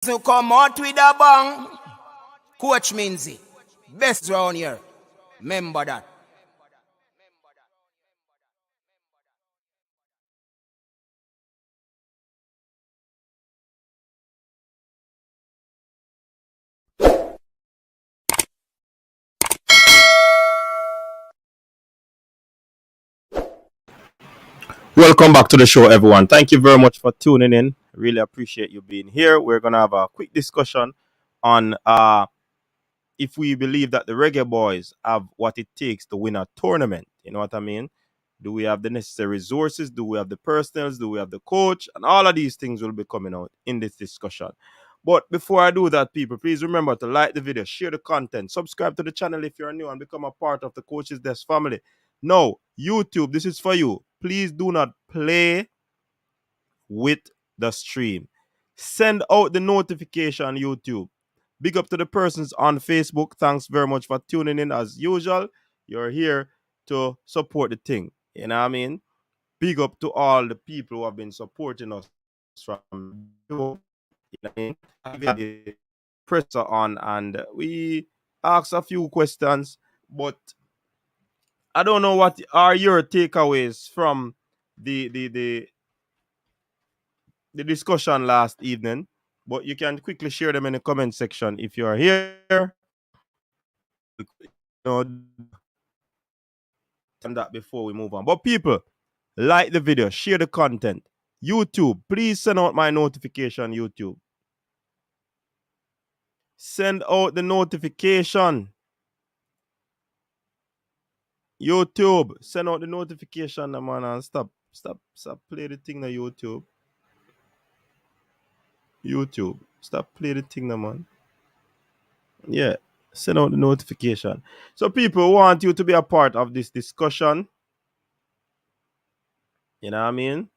So come out with a bang. Coach Minzy. Best round here. Remember that. Welcome back to the show, everyone. Thank you very much for tuning in. Really appreciate you being here. We're gonna have a quick discussion on if we believe that the Reggae Boys have what it takes to win a tournament. You know what I mean? Do we have the necessary resources? Do we have the personnel? Do we have the coach? And all of these things will be coming out in this discussion. But before I do that, people, please remember to like the video, share the content, subscribe to the channel if you're new, and become a part of the Coach's Desk family. No, YouTube, this is for you. Please do not play with the stream. Send out the notification, YouTube. Big up to the persons on Facebook. Thanks very much for tuning in as usual. You're here to support the thing. You know what I mean? Big up to all the people who have been supporting us from you know what I mean? We have the presser on and we asked a few questions, but I don't know what are your takeaways from the discussion last evening, but you can quickly share them in the comment section if you are here. You know, and that before we move on. But people, like the video, share the content. YouTube, please send out my notification. YouTube, send out the notification. YouTube, send out the notification, man, and stop play the thing, na YouTube. YouTube, stop play the thing, na man. Yeah, send out the notification. So people want you to be a part of this discussion. You know what I mean?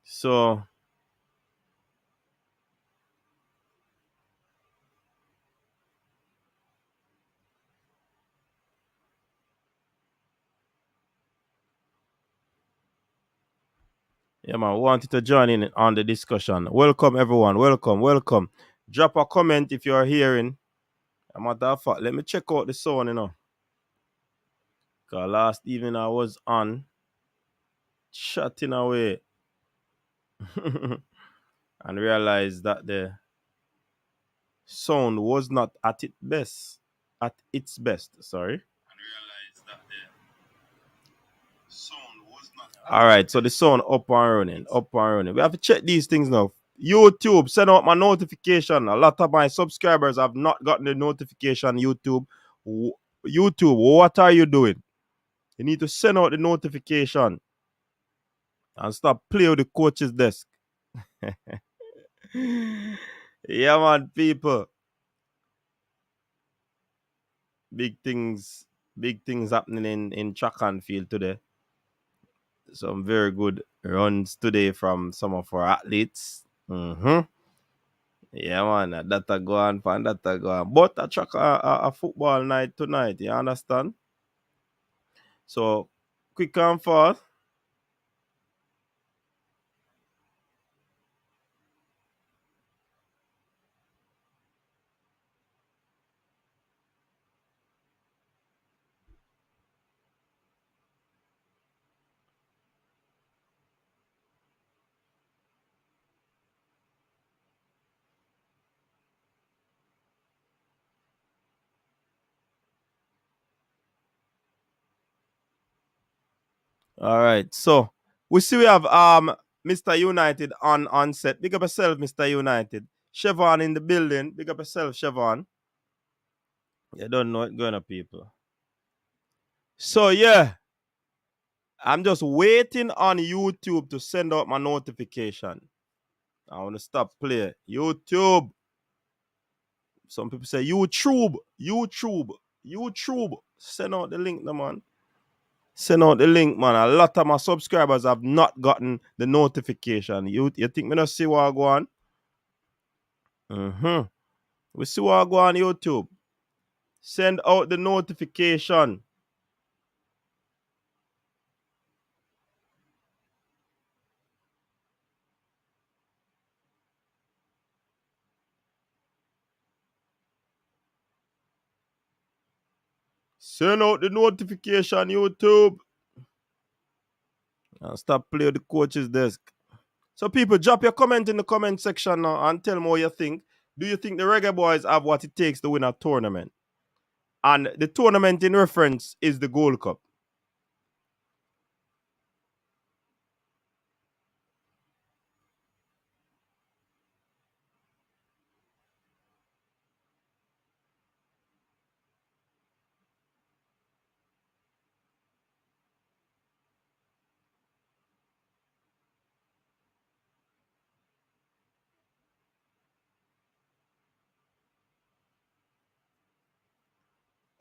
So yeah, man, want you to join in on the discussion. Welcome everyone. Welcome. Drop a comment if you are hearing. A matter of fact, let me check out the sound, you know. Cause last evening I was on chatting away and realized that the sound was not at its best. At its best, sorry. All right, so the sound up and running. We have to check these things now. YouTube, send out my notification. A lot of my subscribers have not gotten the notification. YouTube, what are you doing? You need to send out the notification and stop playing with the coach's desk. Yeah, man, people. Big things, big things happening in track and field today. Some very good runs today from some of our athletes. Yeah, man, that a go on, fan, that a go on. But I track a football night tonight, you understand? So, quick and fast. All right. So, we have Mr. United on set. Big up yourself, Mr. United. Chevron in the building. Big up yourself, Chevron. You don't know it going on, people. So, yeah, I'm just waiting on YouTube to send out my notification. I want to stop playing. YouTube. Some people say YouTube. Send out the link, no, man. Send out the link, man. A lot of my subscribers have not gotten the notification. You think me not see what I go on? We see what I go on YouTube. Send out the notification. Send out the notification, YouTube. And stop playing the coach's desk. So people, drop your comment in the comment section now and tell me what you think. Do you think the Reggae Boys have what it takes to win a tournament? And the tournament in reference is the Gold Cup.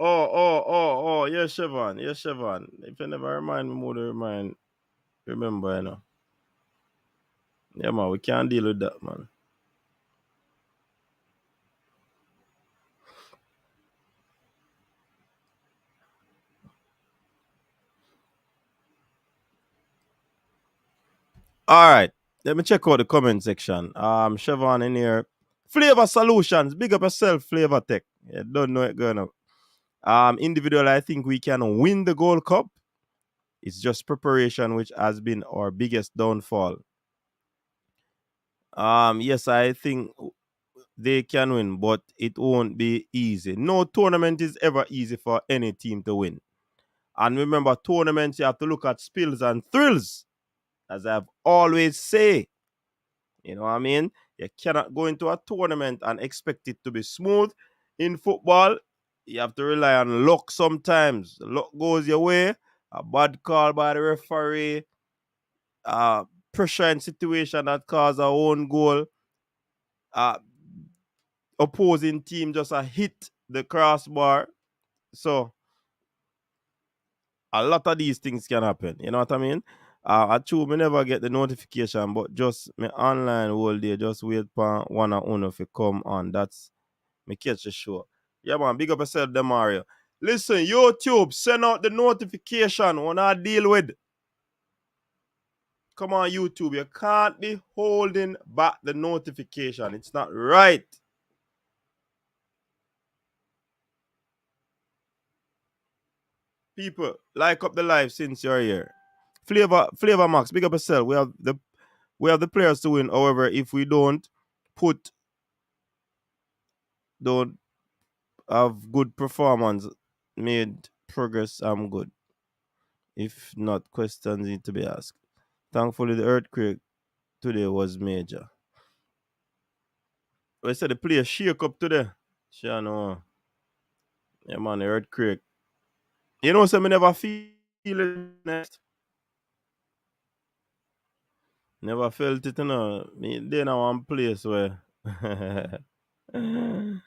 Oh, yes, Siobhan. Yes, Siobhan. If you never remind me more to remember, you know. Yeah, man, we can't deal with that, man. All right. Let me check out the comment section. Siobhan in here. Flavor Solutions. Big up yourself, Flavor Tech. You don't know it going up. Individually, I think we can win the Gold Cup. It's just preparation, which has been our biggest downfall. Yes, I think they can win, but it won't be easy. No tournament is ever easy for any team to win. And remember, tournaments, you have to look at spills and thrills, as I've always say. You know what I mean? You cannot go into a tournament and expect it to be smooth. In football, you have to rely on luck sometimes. Luck goes your way. A bad call by the referee, pressure and situation that cause our own goal. Uh, Opposing team just hit the crossbar. So a lot of these things can happen. You know what I mean? I true me never get the notification, but just me online all day, just wait for one or uno to come on. That's me catch the show. Yeah, man, big up yourself, Demario. Listen, YouTube, send out the notification when I deal with. Come on, YouTube, you can't be holding back the notification. It's not right. People, like up the live since you're here. Flavor Max, big up yourself. We have the players to win. However, if we don't don't have good performance, made progress, I'm good. If not, questions need to be asked. Thankfully, the earthquake today was major. We said the players shake up today. Sure, no. Yeah, man, the earthquake. You know, so me never feel it next. Never felt it, you know. Me they now one place where we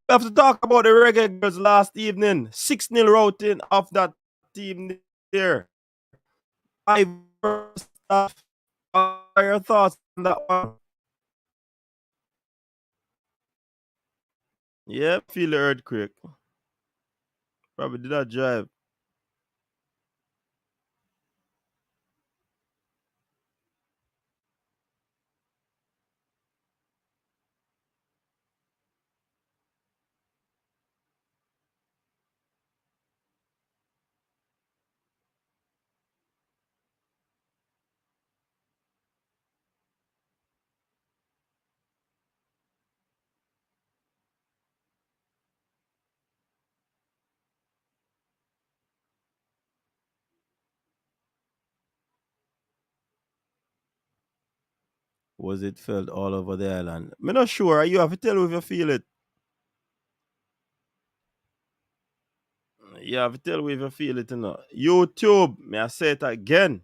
have to talk about the Reggae Girls last evening. 6-0 routing of that team there. Five stuff. What are your thoughts on that one? Yeah, feel the earthquake. Probably did not drive. Was it felt all over the island? I'm not sure. You have to tell me if you feel it. You have to tell me if you feel it or not. YouTube, may I say it again?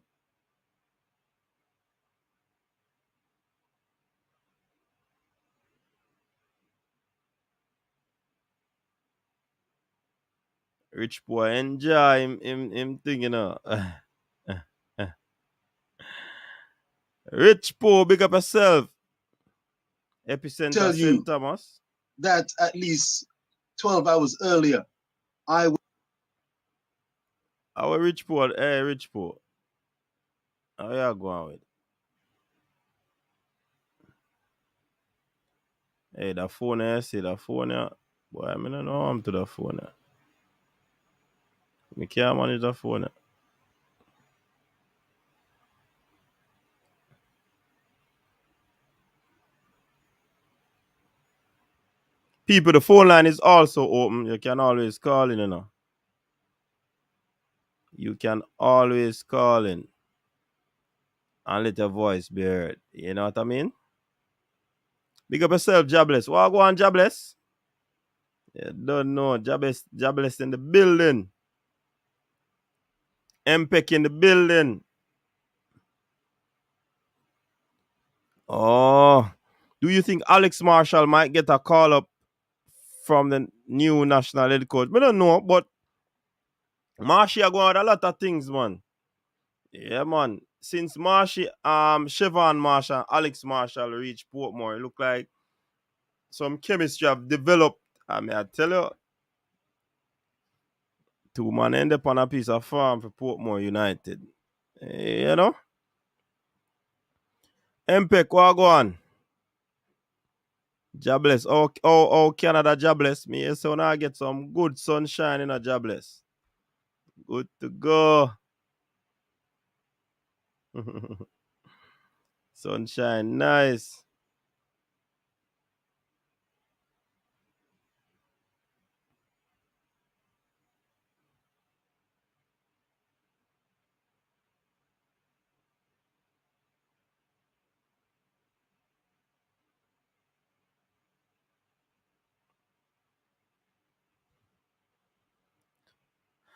Rich boy, enjoy him thing, you know. Rich boy, big up yourself. Epicenter Tell St. you Thomas. that at least 12 hours earlier, I Our rich boy, hey, rich boy. How you going with? Hey, the phone, I see the phone. Boy, I don't know I'm to the phone. I can't manage the phone. People, the phone line is also open. You can always call in, you know. You can always call in and let your voice be heard. You know what I mean? Big up yourself, Jobless. What go on, Jobless? You don't know. Jobless in the building. MPEC in the building. Oh. Do you think Alex Marshall might get a call up from the new national head coach? I don't know, but Marshy are going on a lot of things, man. Yeah, man. Since Siobhan Marshall, Alex Marshall reached Portmore, it look like some chemistry have developed. I mean, I tell you, two man end up on a piece of farm for Portmore United. You know? MPEC, what go on? Jobless. Oh, Canada jobless. Me, so now I get some good sunshine in a jobless. Good to go. Sunshine, nice.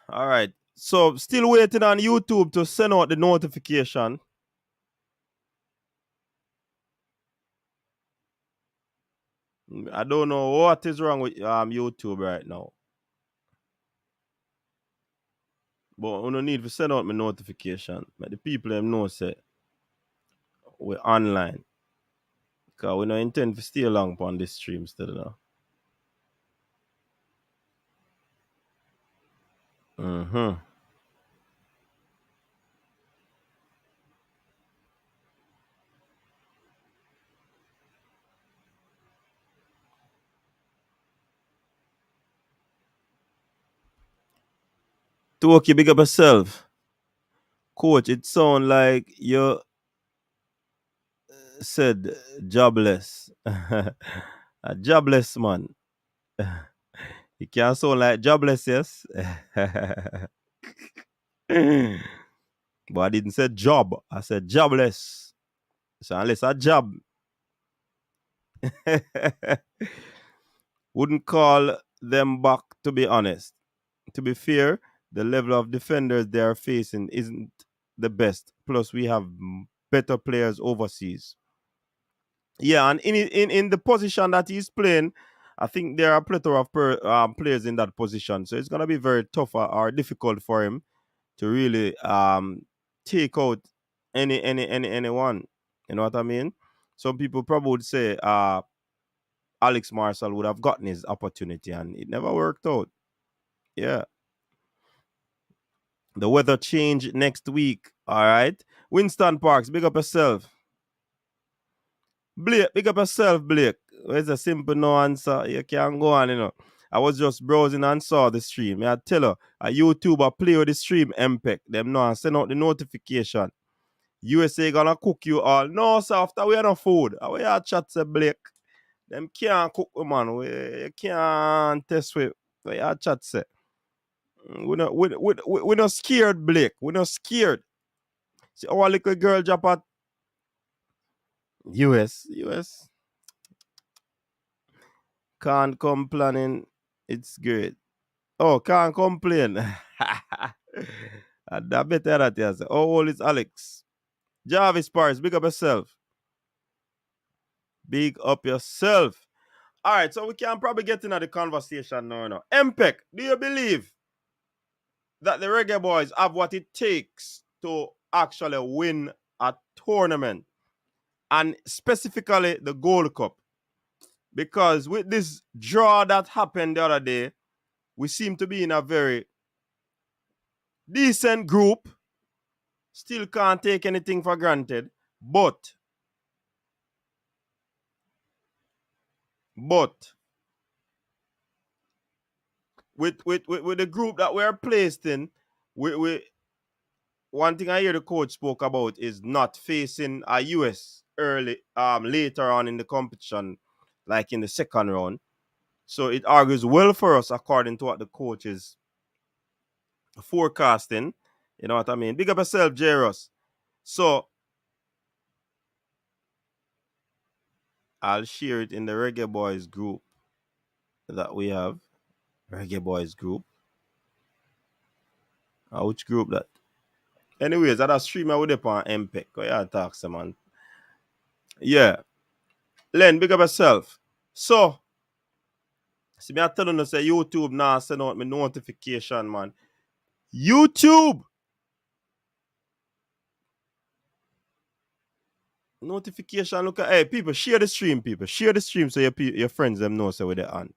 All right. So still waiting on YouTube to send out the notification. I don't know what is wrong with YouTube right now. But we don't need to send out my notification. But the people them know say we're online. Because we don't intend to stay long on this stream still now. Mm-hmm. Toki, big up yourself. Coach, it sound like you said jobless. A jobless man. You can't sound like jobless, yes? But I didn't say job. I said jobless. So unless a job. Wouldn't call them back, to be honest. To be fair, the level of defenders they are facing isn't the best. Plus, we have better players overseas. Yeah, and in the position that he's playing, I think there are a plethora of players in that position. So it's gonna be very tough or difficult for him to really take out anyone. You know what I mean? Some people probably would say Alex Marshall would have gotten his opportunity and it never worked out. Yeah. The weather change next week. All right. Winston Parks, big up yourself. Blake, big up yourself, Blake. It's a simple no answer. You can't go on, you know. I was just browsing and saw the stream. I tell her, a YouTuber play with the stream MPEC. Them know and send out the notification. USA gonna cook you all. No, sir, after we have no food. We have chat say Blake. Them can't cook, man. You can't test with. We have chat say. We're not scared, Blake. We're not scared. See our little girl drop at US. Can't complain. It's great. Oh, can't complain. That better that yes. How old is Alex? Jarvis Paris, big up yourself. Big up yourself. All right, so we can probably get into the conversation now. MPEC, do you believe that the Reggae Boys have what it takes to actually win a tournament? And specifically the Gold Cup? Because with this draw that happened the other day, we seem to be in a very decent group. Still can't take anything for granted. But But with the group that we're placed in, we one thing I hear the coach spoke about is not facing a US early later on in the competition, like in the second round. So it argues well for us according to what the coach is forecasting. You know what I mean? Big up yourself, Jairus. So I'll share it in the Reggae Boyz group that we have. Reggae Boyz group. Which group that? Anyways, that a streamer with up on MPEC. Go ahead, talk some man. Yeah. Len, big up yourself. So, see me I telling you say YouTube now send out me notification, man. YouTube notification. Look at hey people, share the stream, people. Share the stream so your friends them know so with they on.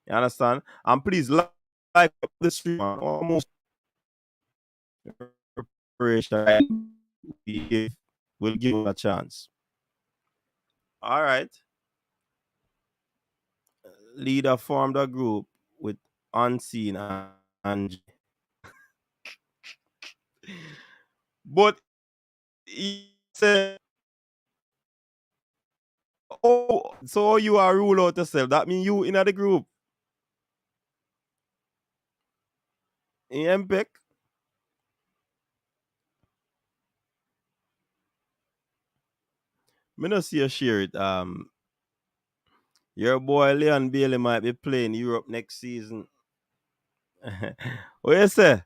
You understand? And please like the stream, man. Almost preparation. We'll give you a chance. All right. Leader formed a group with Unseen and but he said, oh, so you are rule out yourself. That means you in the group. In MPEC. Me not see you share it. Your boy Leon Bailey might be playing Europe next season. What you say?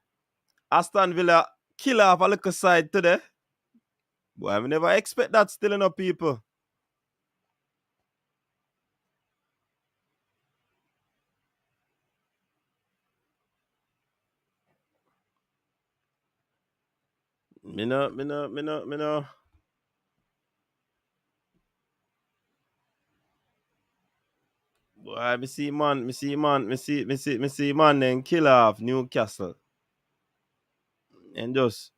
Aston Villa kill off a little side today. Boy, I never expect that still enough people. Me no. Boy, me see man then kill off Newcastle. And just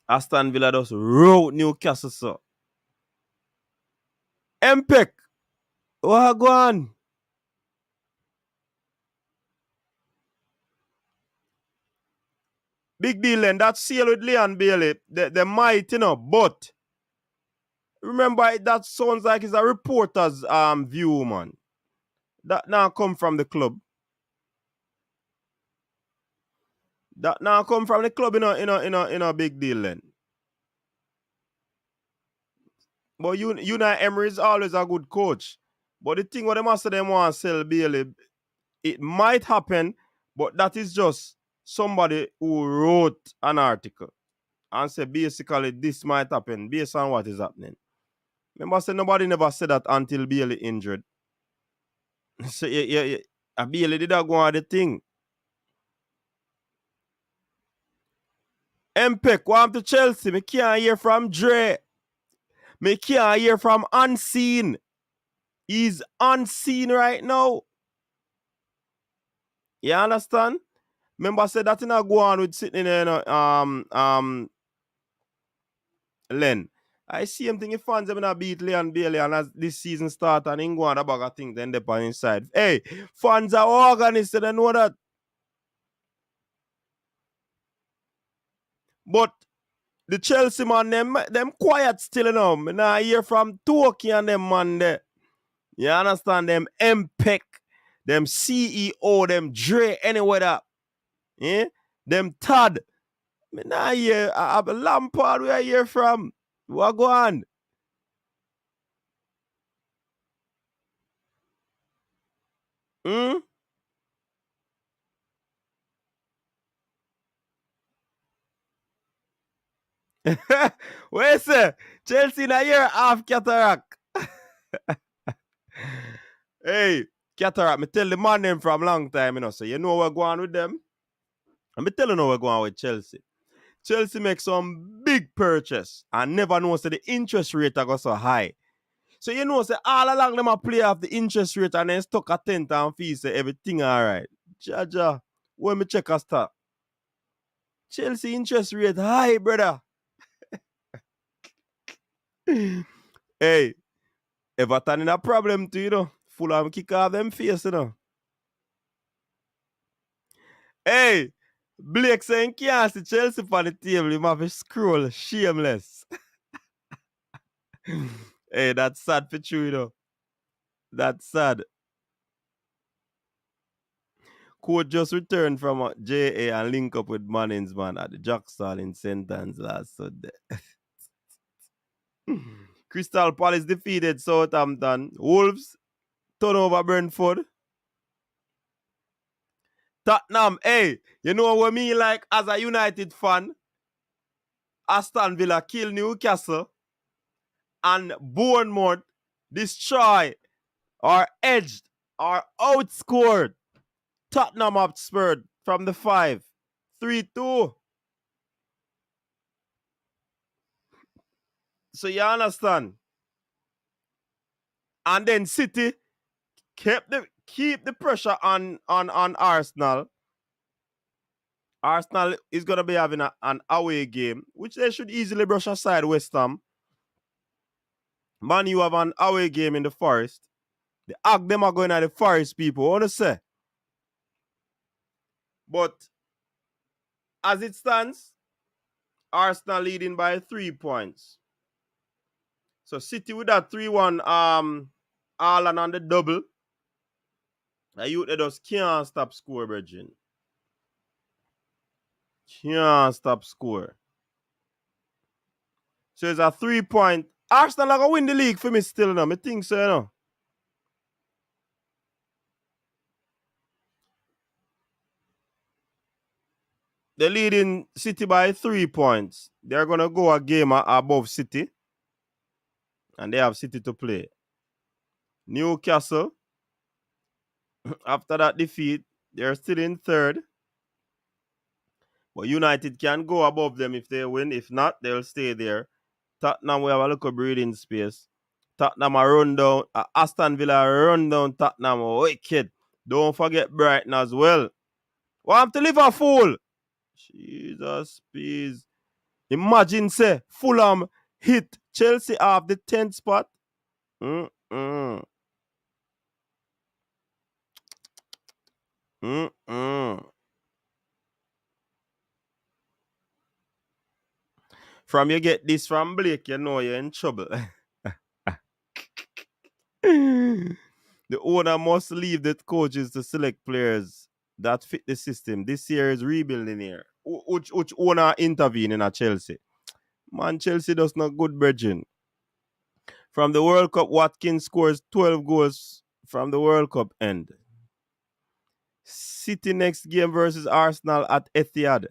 Aston Villa just wrote Newcastle so. MPEC. What go on? Big deal then. That seal with Leon Bailey. They might, but remember that sounds like it's a reporter's view, man. That now come from the club. That now come from the club in a big deal then. But you know Emery is always a good coach. But the thing what they must them want to sell Bailey, it might happen, but that is just somebody who wrote an article and say basically this might happen based on what is happening. Remember, say nobody never said that until Bailey injured. So yeah. Bailey did that go on the thing. MPEC, want to Chelsea. Me can't hear from Dre. Me can't hear from Unseen. He's unseen right now. You understand? Remember, I said that in a go on with sitting in Len. I see him thinking fans are gonna beat Leon Bailey and as this season start and in go on the bag of things then they on inside. Hey, fans are organized, they know that. But the Chelsea man, them quiet still, Me now hear from Toki and them man there. You understand? Them MPEC, them CEO, them Dre, anywhere that. Yeah? Them Todd. Me now hear a Lampard where I hear from. What go on? Where say? Chelsea in a year half cataract. Hey, cataract, me tell the man them from long time, so you know what go on with them? And me tell you know what go on with Chelsea. Chelsea make some big purchase and never know say the interest rate go so high. So you know say all along them a play off the interest rate and then stuck at 10 and fees say everything alright. Jaja, when me check a start. Chelsea interest rate high, brother. Hey, Everton in a problem too, Fulham kick off them face, you know. Hey, Blake saying can't see Chelsea on the table. You have to scroll. Shameless. Hey, that's sad for you, you know. That's sad. Coach just returned from JA and link up with Mannings, man, at the Jackson in St. Anne's last Sunday. Crystal Palace defeated Southampton. Wolves turn over Brentford. Tottenham, hey, you know what me like as a United fan? Aston Villa kill Newcastle and Bournemouth destroy or edged or outscored Tottenham Hotspur from the 5. 3-2. So you understand? And then City keep the pressure on Arsenal. Arsenal is going to be having an away game, which they should easily brush aside West Ham. Man, you have an away game in the Forest. The Ag them are going at the Forest, people. I want to say. But as it stands, Arsenal leading by 3 points. So City with that 3-1 Haaland on the double. The youth they just can't stop score, brethren. Can't stop score. So it's a 3-point. Arsenal are going to win the league for me still, you know. I think so, you know. They're leading City by 3 points. They're going to go a game above City. And they have City to play. Newcastle, after that defeat, they're still in 3rd. But United can go above them if they win. If not, they'll stay there. Tottenham will have a little breathing space. Tottenham a run down. Aston Villa run down Tottenham. Wicked. Don't forget Brighton as well. Want to Liverpool. Jesus, please. Imagine, say, Fulham hit Chelsea off the 10th spot. Mm-mm. Mm-mm. From you get this from Blake, you know you're in trouble. The owner must leave the coaches to select players that fit the system. This year is rebuilding here. Which owner intervene in a Chelsea? Man, Chelsea does not good, brethren. From the World Cup, Watkins scores 12 goals from the World Cup end. City next game versus Arsenal at Etihad.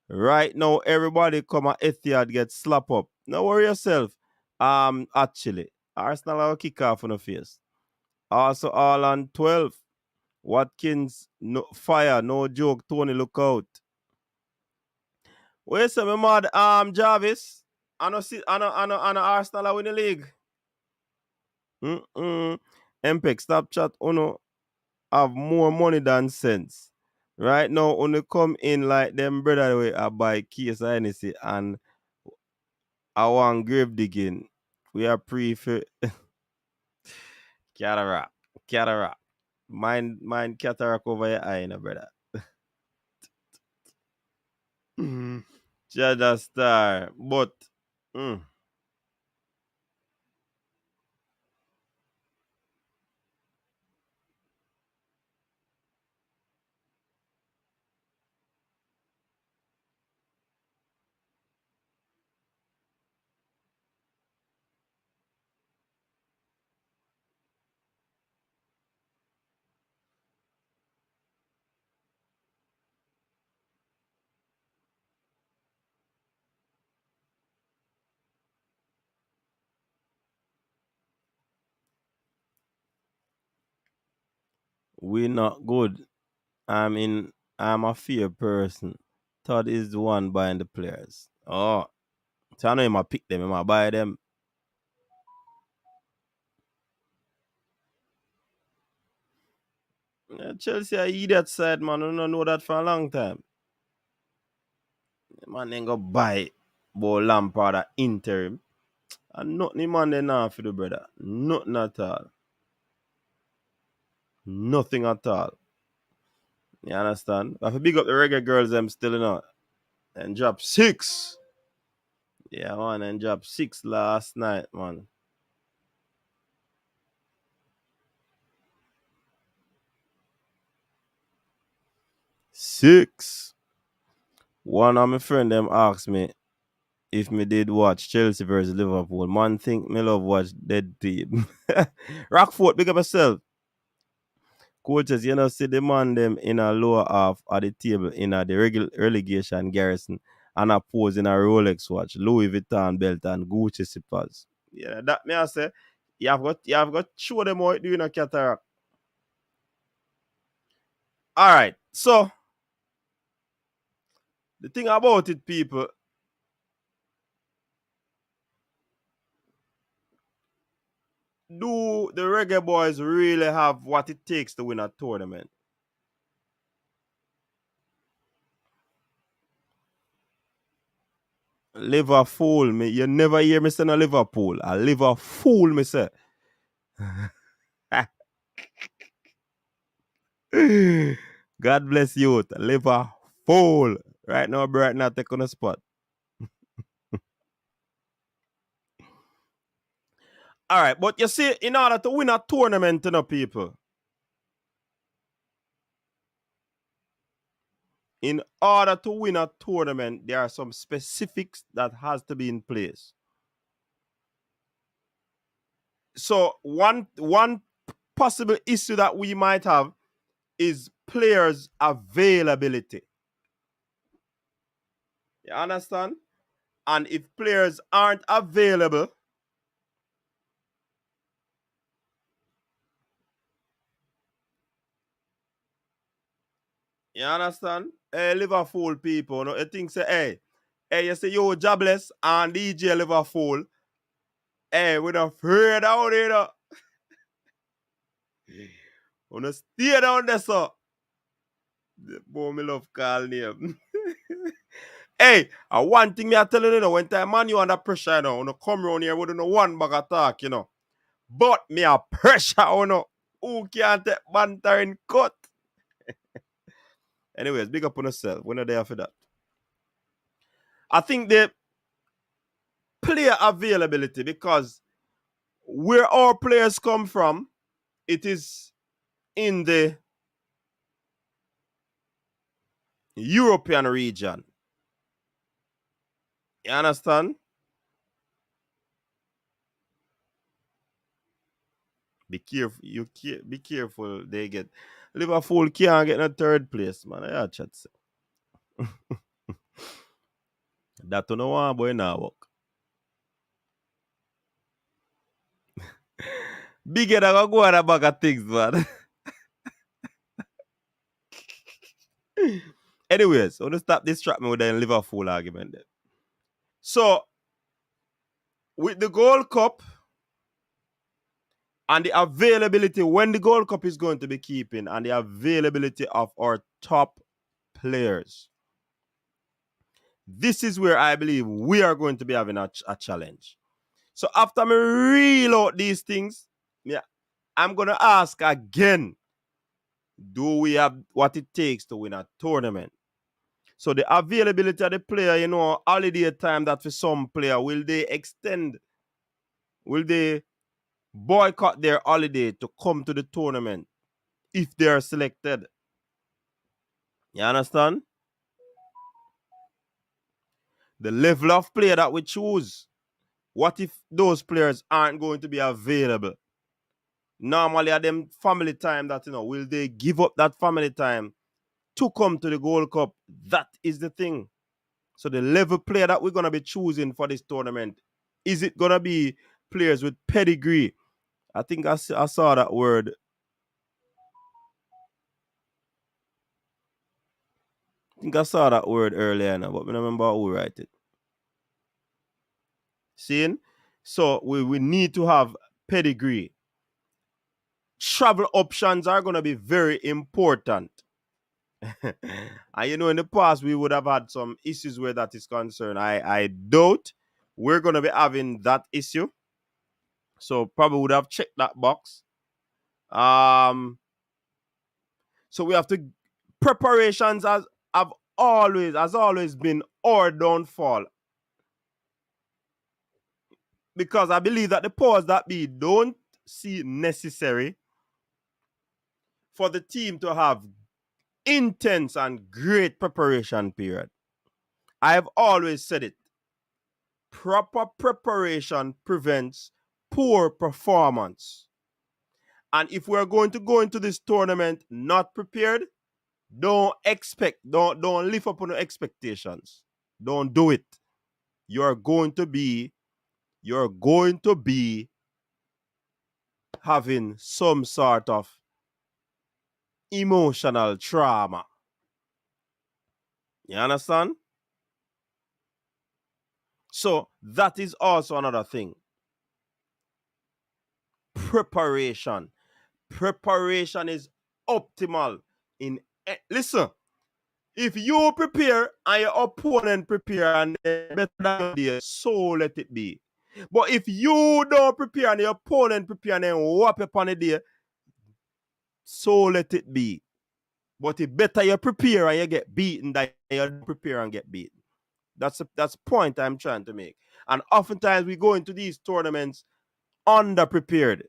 Right now, everybody come at Etihad get slap up. No worry yourself. Actually, Arsenal will kick off on the face. Also, all on 12. Watkins, no fire, no joke. Tony, look out. Wait, so my mad Jarvis. I know Arsenal win the league. MPEG, stop chat. Uno have more money than sense. Right now, uno come in like them brother way I buy case of Hennessy and I want grave digging. We are pre-for cataract. Cataract. Mind cataract over your eye, no brother. Jada Star. But we not good. I'm a fear person. Todd is the one buying the players. Oh. So I know him I pick them, him I buy them. Chelsea I eat that side, man. I don't know that for a long time. Man ain't go buy Bo Lampard at interim. And nothing man they now for the brother. Nothing at all. Nothing at all. You understand? I have to big up the reggae girls, them still not. And drop 6. Yeah, man, and drop 6 last night, man. Six. One of my friend them asked me if me did watch Chelsea versus Liverpool. Man think me love watch dead team. Rockford, big up yourself. Coaches, you know, see the man them in a lower half of the table in a the relegation garrison and a pose in a Rolex watch, Louis Vuitton belt and Gucci slippers. Yeah, that me I say, you have got show them how it doing a cataract. Alright, so the thing about it, people, do the Reggae Boys really have what it takes to win a tournament? Liverpool, me. You never hear me say no Liverpool. A Liverpool, me say. God bless you. Liverpool. Right now, right now, take on the spot. All right, but you see, in order to win a tournament, you know, people, in order to win a tournament, there are some specifics that has to be in place. So one possible issue that we might have is players' availability. You understand? And if players aren't available, you understand? Hey, Liverpool people, no, you think say, hey, you say yo jobless and DJ Liverpool. Hey, we not afraid out here, no. We not stay down there, so. Boy, me love call name. Hey, one thing me I tell you, when time man you under pressure, you know, you come around here with no one bag of talk, you know. But me a pressure, you know. Who can't take banter in cut? Anyways, big up on yourself. We're not there for that. I think the player availability, because where our players come from, it is in the European region. You understand? Be careful. Be careful. They get Liverpool can't get in a third place, man. I chat. That don't know one boy now work. Bigger than go on a bag of things, man. Anyways, I want to stop distract me with the Liverpool argument there. So, with the Gold Cup and the availability, when the Gold Cup is going to be keeping, and the availability of our top players, this is where I believe we are going to be having a challenge. So after me reel out these things, yeah, I'm going to ask again, do we have what it takes to win a tournament? So the availability of the player, you know, holiday time that for some player, will they extend? Will they boycott their holiday to come to the tournament if they are selected? You understand? The level of player that we choose. What if those players aren't going to be available? Normally at them family time that, you know, will they give up that family time to come to the Gold Cup? That is the thing. So the level player that we're going to be choosing for this tournament, is it going to be players with pedigree? I think I saw that word. I think I saw that word earlier now, but I don't remember who write it. Seeing? So we need to have pedigree. Travel options are going to be very important. And you know, in the past, we would have had some issues where that is concerned. I doubt we're going to be having that issue. So probably would have checked that box. So we have to preparations has always been our downfall. Because I believe that the powers that be don't see it necessary for the team to have intense and great preparation period. I have always said it. Proper preparation prevents poor performance. And if we're going to go into this tournament not prepared, don't live up on the expectations. Don't do it. You're going to be having some sort of emotional trauma. You understand? So that is also another thing. Preparation. Preparation is optimal in listen. If you prepare and your opponent prepare and they're better than you, so let it be. But if you don't prepare and your opponent prepare and then whop upon the day, so let it be. But it better you prepare and you get beaten than you don't prepare and get beaten. That's the point I'm trying to make. And oftentimes we go into these tournaments underprepared.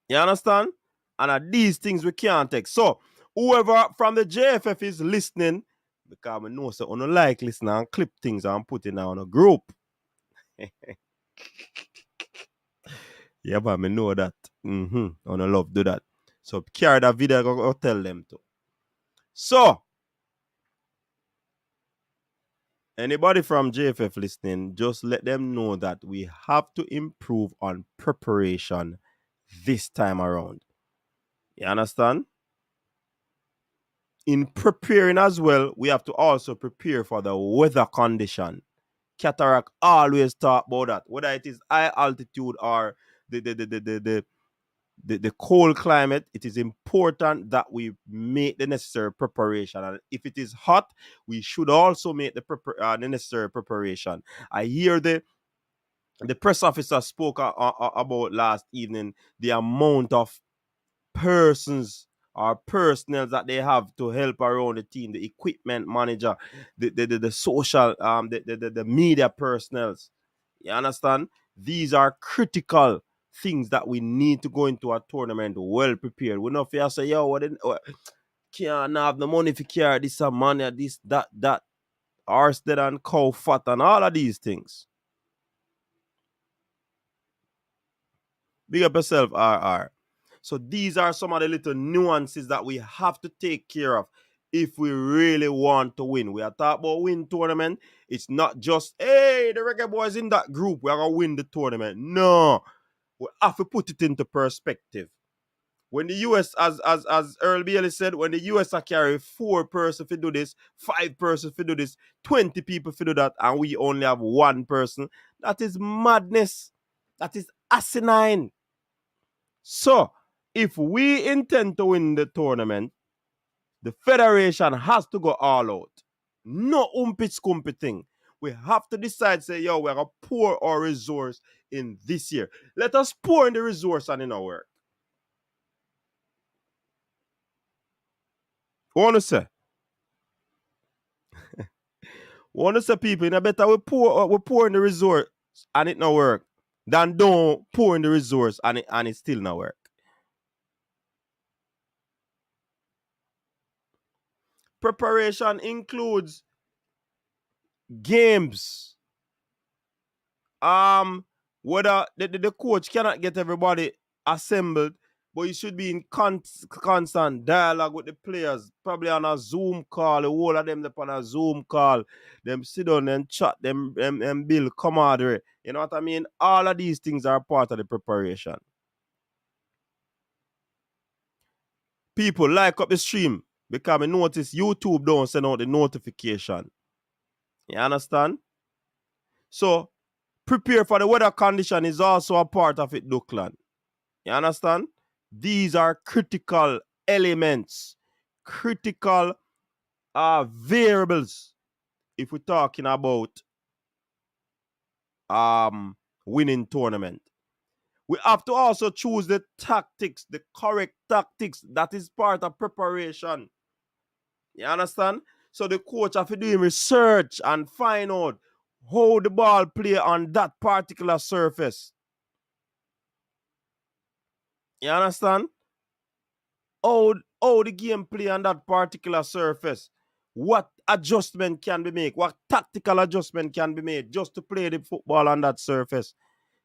You understand? And these things we can't take. So, whoever from the JFF is listening, because I know so I don't like listening and clip things and put it on a group. Yeah, but I know that. I don't love do that. So, carry that video, go tell them to. So, anybody from JFF listening, just let them know that we have to improve on preparation this time around. You understand? In preparing as well, we have to also prepare for the weather condition. Cataract always talk about that, whether it is high altitude or the cold climate. It is important that we make the necessary preparation, and if it is hot, we should also make the necessary preparation. I hear the press officer spoke about last evening the amount of persons or personnel that they have to help around the team, the equipment manager, the social, the media personnel. You understand? These are critical things that we need to go into a tournament well prepared. We not fair say, yo, can't have the money for carry this money, this, that, horse dead and cow fat and all of these things. Big up yourself, RR. So these are some of the little nuances that we have to take care of if we really want to win. We are talking about win tournament. It's not just, hey, the Reggae Boyz in that group, we are going to win the tournament. No. We have to put it into perspective. When the US, as Earl Bailey said, when the US are carry 4 persons to do this, 5 persons to do this, 20 people to do that, and we only have 1 person, that is madness. That is asinine. So, if we intend to win the tournament, the federation has to go all out. No umpy thing. We have to decide, say, yo, we're going to pour our resource in this year. Let us pour in the resource and in our work. What want to say? Want to say, people, you know, better we pour in the resource and it not work than don't pour in the resource and it still not work. Preparation includes games. Whether the coach cannot get everybody assembled, but you should be in constant dialogue with the players, probably on a Zoom call, the whole of them on a Zoom call, them sit down and chat, them build camaraderie. You know what I mean? All of these things are part of the preparation. People like up the stream because I notice YouTube don't send out the notification. You understand? So prepare for the weather condition is also a part of it, Duckland. You understand? These are critical elements, critical variables if we're talking about winning tournament. We have to also choose the tactics, the correct tactics. That is part of preparation. You understand? So the coach have to do research and find out how the ball play on that particular surface. You understand? How the game play on that particular surface. What adjustment can be made? What tactical adjustment can be made just to play the football on that surface?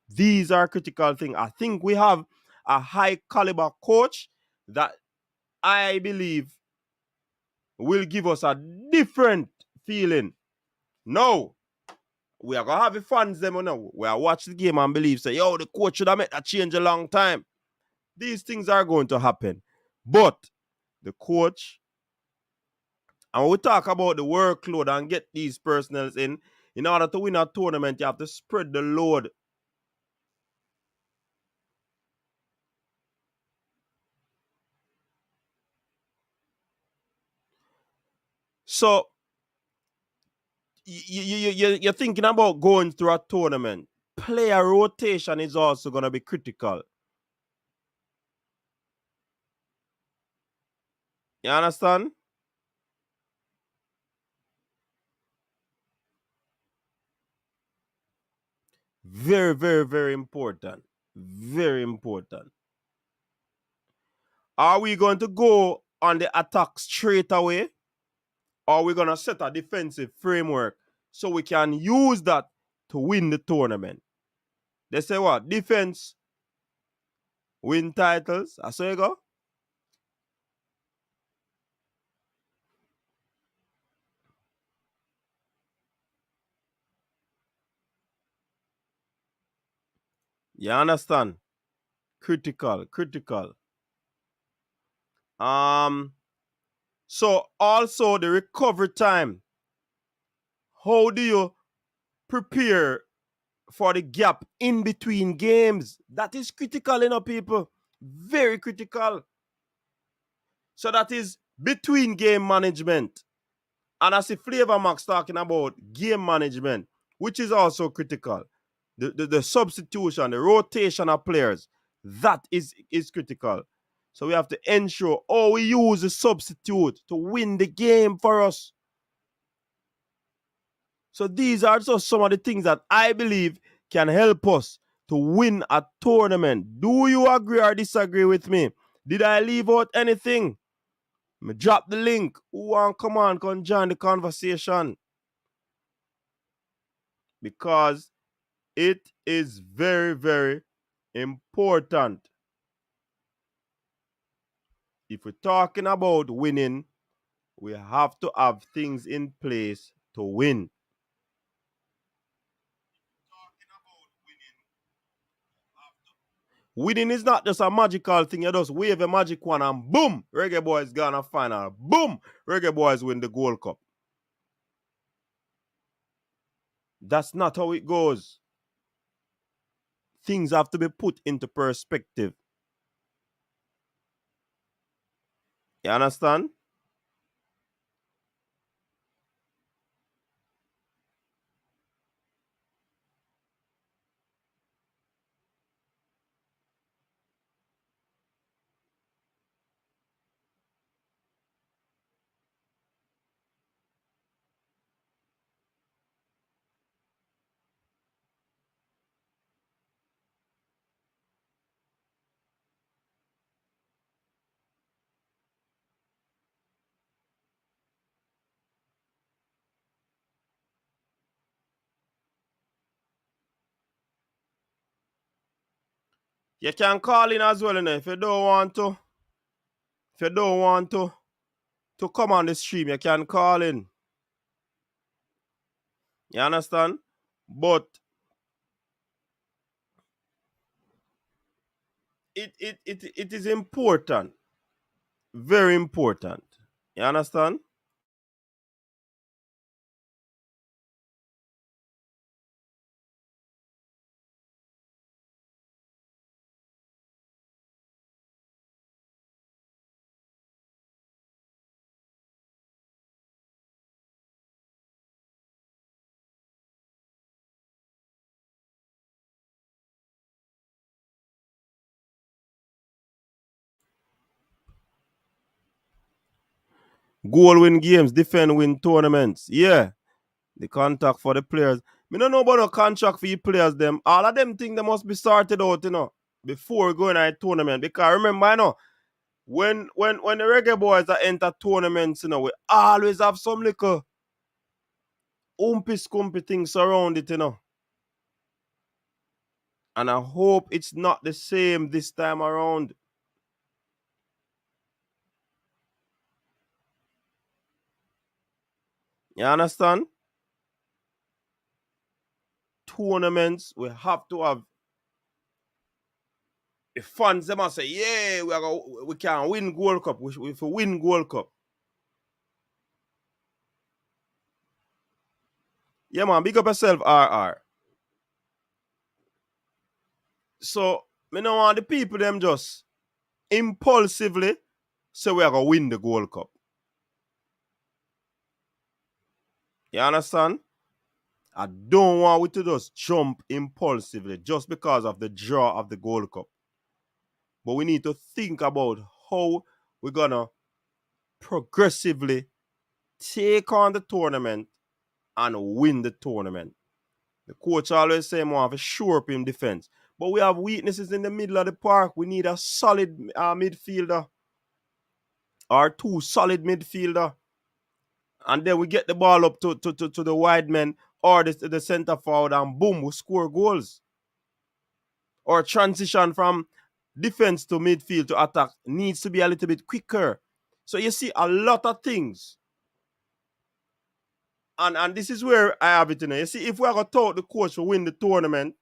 These are critical things. I think we have a high caliber coach that I believe will give us a different feeling. No, we are gonna have the fans them now. We are watch the game and believe say, yo, the coach should have made that change a long time. These things are going to happen. But the coach, and when we talk about the workload and get these personnel in order to win a tournament, you have to spread the load. So you're thinking about going through a tournament. Player rotation is also going to be critical. You understand? Very, very, very important. Very important. Are we going to go on the attack straight away? Or are we going to set a defensive framework so we can use that to win the tournament? They say what? Defense win titles. I say you go. You understand? Critical, critical. So also the recovery time. How do you prepare for the gap in between games? That is critical, people. Very critical. So that is between game management. And I see Flavor Max talking about game management, which is also critical. The substitution, the rotation of players, that is critical. So we have to ensure we use the substitute to win the game for us. So these are just some of the things that I believe can help us to win a tournament. Do you agree or disagree with me? Did I leave out anything? Drop the link. Who want come on, come join the conversation. Because it is very, very important. If we're talking about winning, we have to have things in place to win. Winning is not just a magical thing. You just wave a magic wand and boom, Reggae Boyz gonna final. Boom, Reggae Boyz win the Gold Cup. That's not how it goes. Things have to be put into perspective. You understand? You can call in as well, if you don't want to. If you don't want to come on the stream, you can call in. You understand? But it is important. Very important. You understand? Goal win games, defend win tournaments. Yeah. The contract for the players. Me don't know about no contract for the players them. All of them things they must be sorted out, before going to a tournament. Because remember, when the Reggae Boys that enter tournaments, we always have some little umpy things around it, And I hope it's not the same this time around. You understand? Tournaments, we have to have the fans. They must say, yeah, we can win Gold Cup. We win Gold Cup. Yeah, man, big up yourself, RR. So, me don't want the people them just impulsively say we are going to win the Gold Cup. You understand? I don't want we to just jump impulsively just because of the draw of the Gold Cup. But we need to think about how we're going to progressively take on the tournament and win the tournament. The coach always say more of a shore up in defense. But we have weaknesses in the middle of the park. We need a solid midfielder or two solid midfielder. And then we get the ball up to the wide men or the center forward and boom, we score goals. Or transition from defense to midfield to attack needs to be a little bit quicker. So you see a lot of things. And this is where I have it in there. You see, if we are going to talk the coach to win the tournament,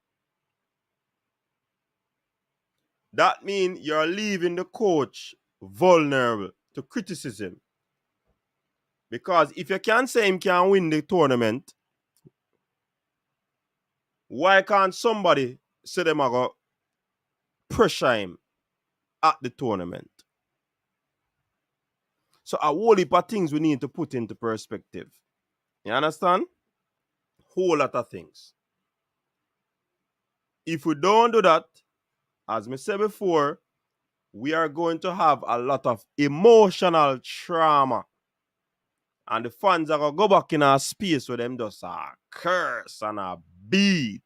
that means you're leaving the coach vulnerable to criticism. Because if you can't say him can win the tournament, why can't somebody say them are going to pressure him at the tournament? So a whole heap of things we need to put into perspective. You understand? Whole lot of things. If we don't do that, as I said before, we are going to have a lot of emotional trauma. And the fans are going to go back in our space where them just curse and a beat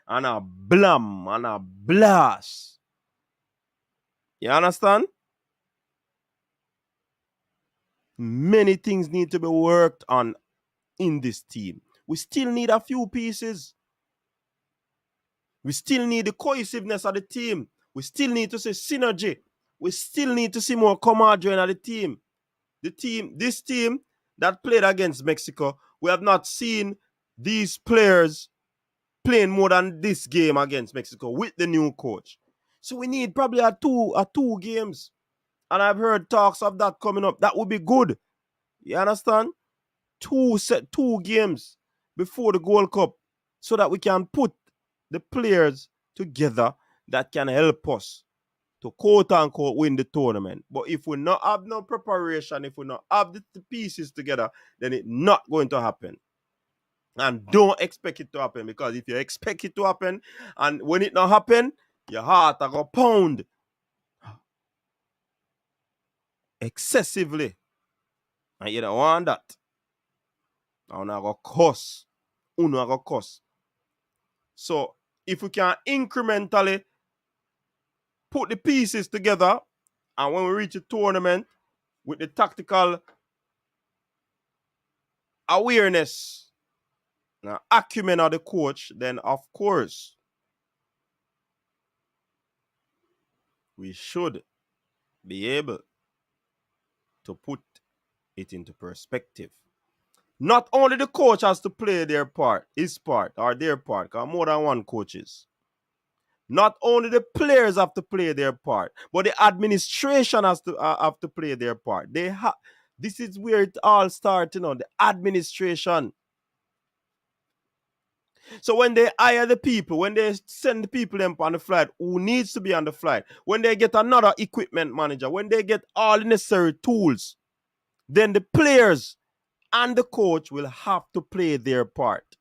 and a blam and a blast. You understand? Many things need to be worked on in this team. We still need a few pieces. We still need the cohesiveness of the team. We still need to see synergy. We still need to see more camaraderie in the team. This team that played against Mexico, we have not seen these players playing more than this game against Mexico with the new coach. So we need probably a two games. And I've heard talks of that coming up. That would be good. You understand? Two games before the Gold Cup so that we can put the players together that can help us to quote-unquote win the tournament. But if we not have no preparation, if we not have the pieces together, then it's not going to happen. And don't expect it to happen, because if you expect it to happen and when it not happen, your heart are going to pound excessively. And you don't want that. And I go cuss. Uno go cuss. So if we can incrementally put the pieces together, and when we reach a tournament with the tactical awareness and acumen of the coach, then of course we should be able to put it into perspective. Not only the coach has to play their part, his part, or their part, because more than one coaches. Not only the players have to play their part, but the administration has to have to play their part. This is where it all starts, the administration. So when they hire the people, when they send the people them on the flight who needs to be on the flight, when they get another equipment manager, when they get all the necessary tools, then the players and the coach will have to play their part.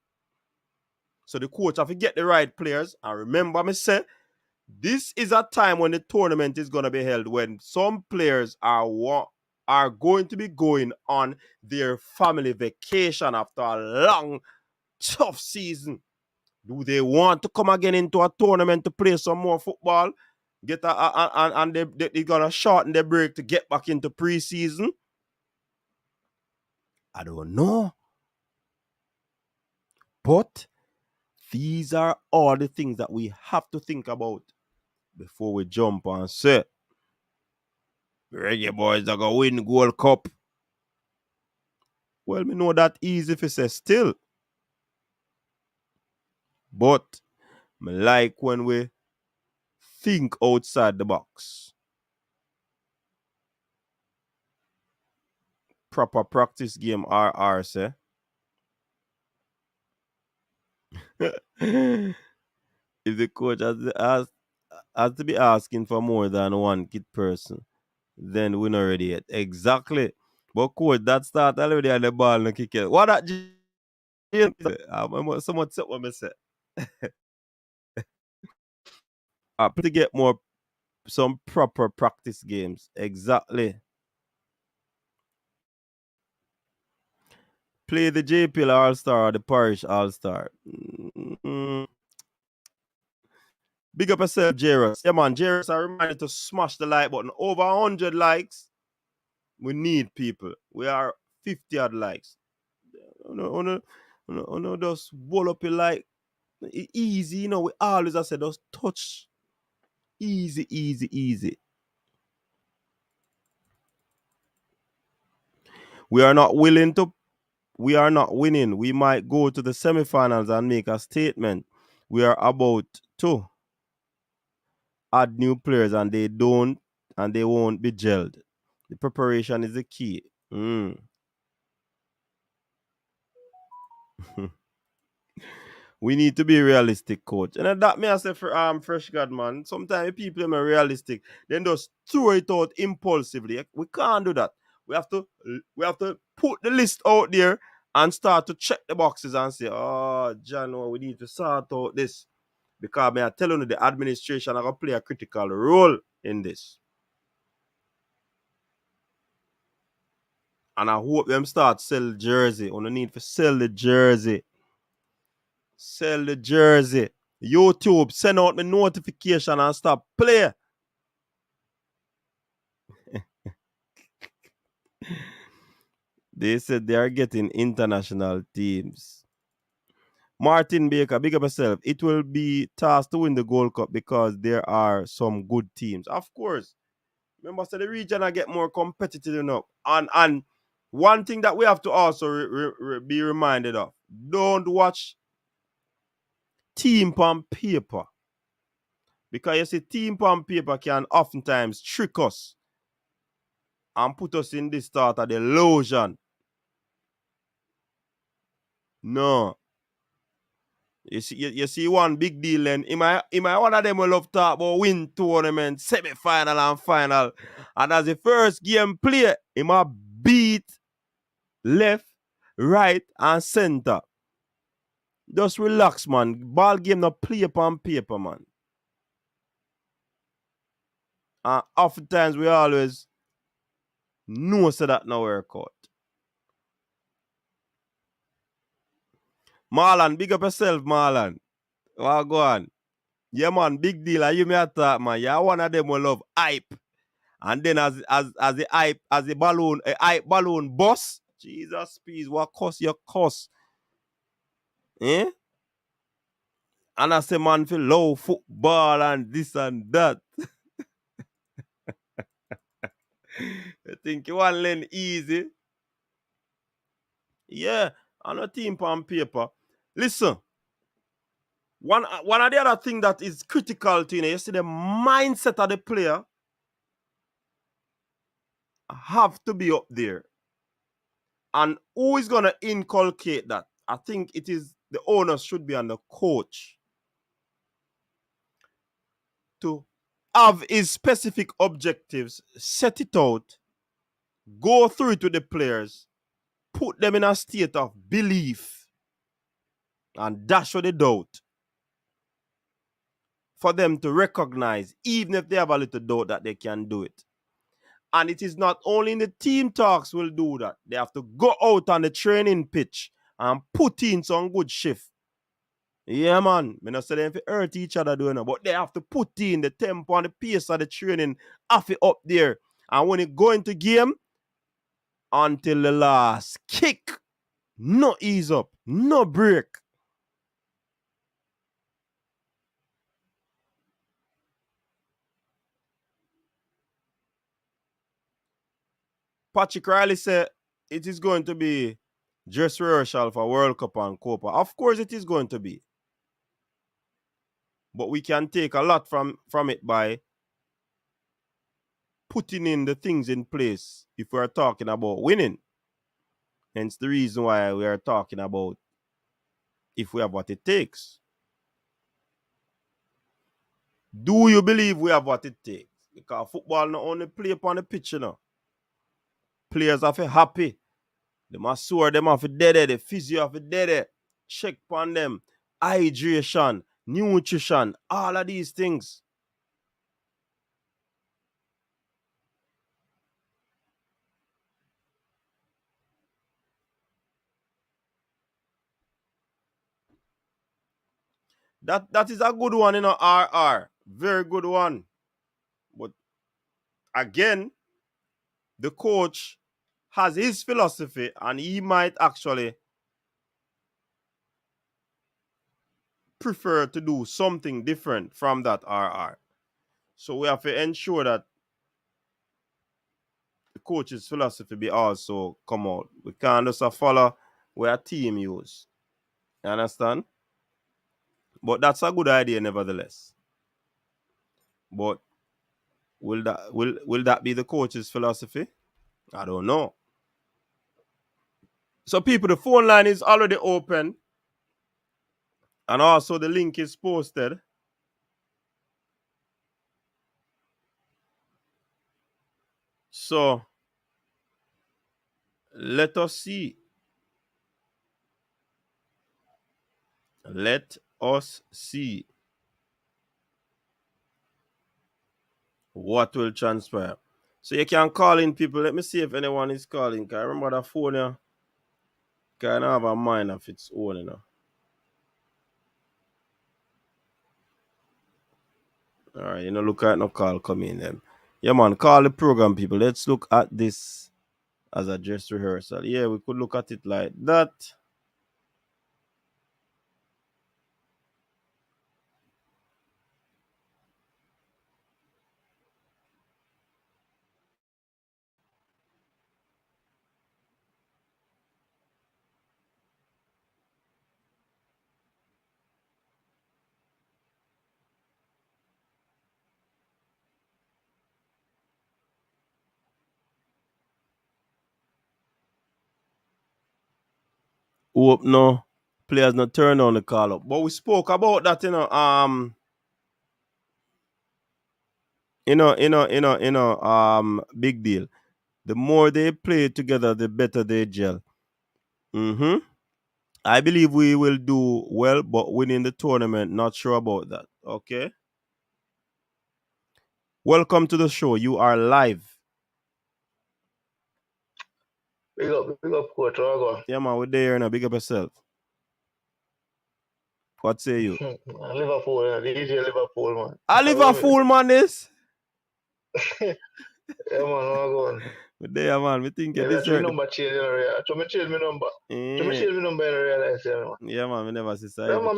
So the coach have to get the right players. And remember me say, this is a time when the tournament is going to be held, when some players are are going to be going on their family vacation after a long, tough season. Do they want to come again into a tournament to play some more football? And they're going to shorten their break to get back into preseason? I don't know. But these are all the things that we have to think about before we jump and say, Reggae Boyz are going to win Gold Cup. Well, me know that easy if you say still. But me like when we think outside the box. Proper practice game RR say. If the coach has to be asking for more than one kid person, then we're not ready yet. Exactly. But coach, that start already on the ball and kick it. What that somewhat said what I said. To get more some proper practice games. Exactly. Play the JPL All-Star or the Parish All-Star. Big up yourself, Jairus. Yeah, man, Jairus, I remind you to smash the like button. Over 100 likes. We need people. We are 50 odd likes. Just wall up your like. Easy, you know, we always I said just touch. Easy, easy, easy. We are not winning. We might go to the semifinals and make a statement. We are about to add new players and they won't be gelled. The preparation is the key. We need to be realistic, coach. And that me I say for Fresh God, man. Sometimes people are realistic, then just throw it out impulsively. We can't do that. We have to put the list out there and start to check the boxes and say, oh, John, we need to sort out this. Because I tell you, the administration are going to play a critical role in this. And I hope them start sell jersey. We need to sell the jersey. Sell the jersey. YouTube, send out me notification and stop play. They said they are getting international teams. Martin Baker, big up yourself. It will be tough to win the Gold Cup because there are some good teams. Of course. Remember, so the region I get more competitive, you know. And one thing that we have to also be reminded of, don't watch team on paper. Because you see, team on paper can oftentimes trick us and put us in this sort of delusion. No. You see one big deal then. Am I one of them who love talk about win tournament, semi-final and final. And as the first game play, he might beat left, right, and center. Just relax, man. Ball game not play upon paper, man. And oftentimes we always know so that no work out. Marlon, big up yourself, Marlon. Well, go on. Yeah, man, big deal. You may talk, man. You're one of them who love hype. And then as the hype, as the balloon, a hype balloon bust, Jesus, please, what cost your cost? Eh? And I say, man, feel low football and this and that. You think you want to learn easy? Yeah, on a team on paper. Listen, one of the other things that is critical to you see the mindset of the player have to be up there. And who is going to inculcate that? I think it is the onus should be on the coach to have his specific objectives, set it out, go through it with the players, put them in a state of belief, and dash with the doubt for them to recognize, even if they have a little doubt, that they can do it. And it is not only in the team talks will do that. They have to go out on the training pitch and put in some good shift. Yeah, man. I not say them to hurt each other doing it, but they have to put in the tempo and the pace of the training, have it up there. And when it go into game, until the last kick, no ease up, no break. Patrick Riley said it is going to be dress rehearsal for World Cup and Copa. Of course it is going to be. But we can take a lot from it by putting in the things in place if we are talking about winning. Hence the reason why we are talking about if we have what it takes. Do you believe we have what it takes? Because football not only play upon the pitch, you know. Players have to happy. The masseur them have to dead, the physio have to dead. Check upon them. Hydration, nutrition, all of these things. That is a good one, you know, RR. Very good one. But again, the coach has his philosophy and he might actually prefer to do something different from that RR. So we have to ensure that the coach's philosophy be also come out. We can't just follow where a team use. You understand? But that's a good idea nevertheless. But will that be the coach's philosophy? I don't know. So people, the phone line is already open. And also the link is posted. So let us see. Let us see what will transpire. So you can call in people. Let me see if anyone is calling. Can I remember the phone here? Can I have a mind of its own, you know? All right, you know, look at no call coming then. Yeah, man, call the program people. Let's look at this as a dress rehearsal. Yeah, we could look at it like that. Hope no players not turn on the call up. But we spoke about that, you know. Big deal. The more they play together, the better they gel. I believe we will do well, but winning the tournament, not sure about that. Okay. Welcome to the show. You are live. Big up, Coach Rago. Yeah, man, we're there now. Big up yourself. What say you? Liverpool, DJ Liverpool, man. Liverpool, man, this. Yeah, man, Rago. We're there, man. We think Yeah, this that's number change, you know. I me change my number. To me change my number, and realize, yeah, man. Yeah, man, we never see that. Yeah, man,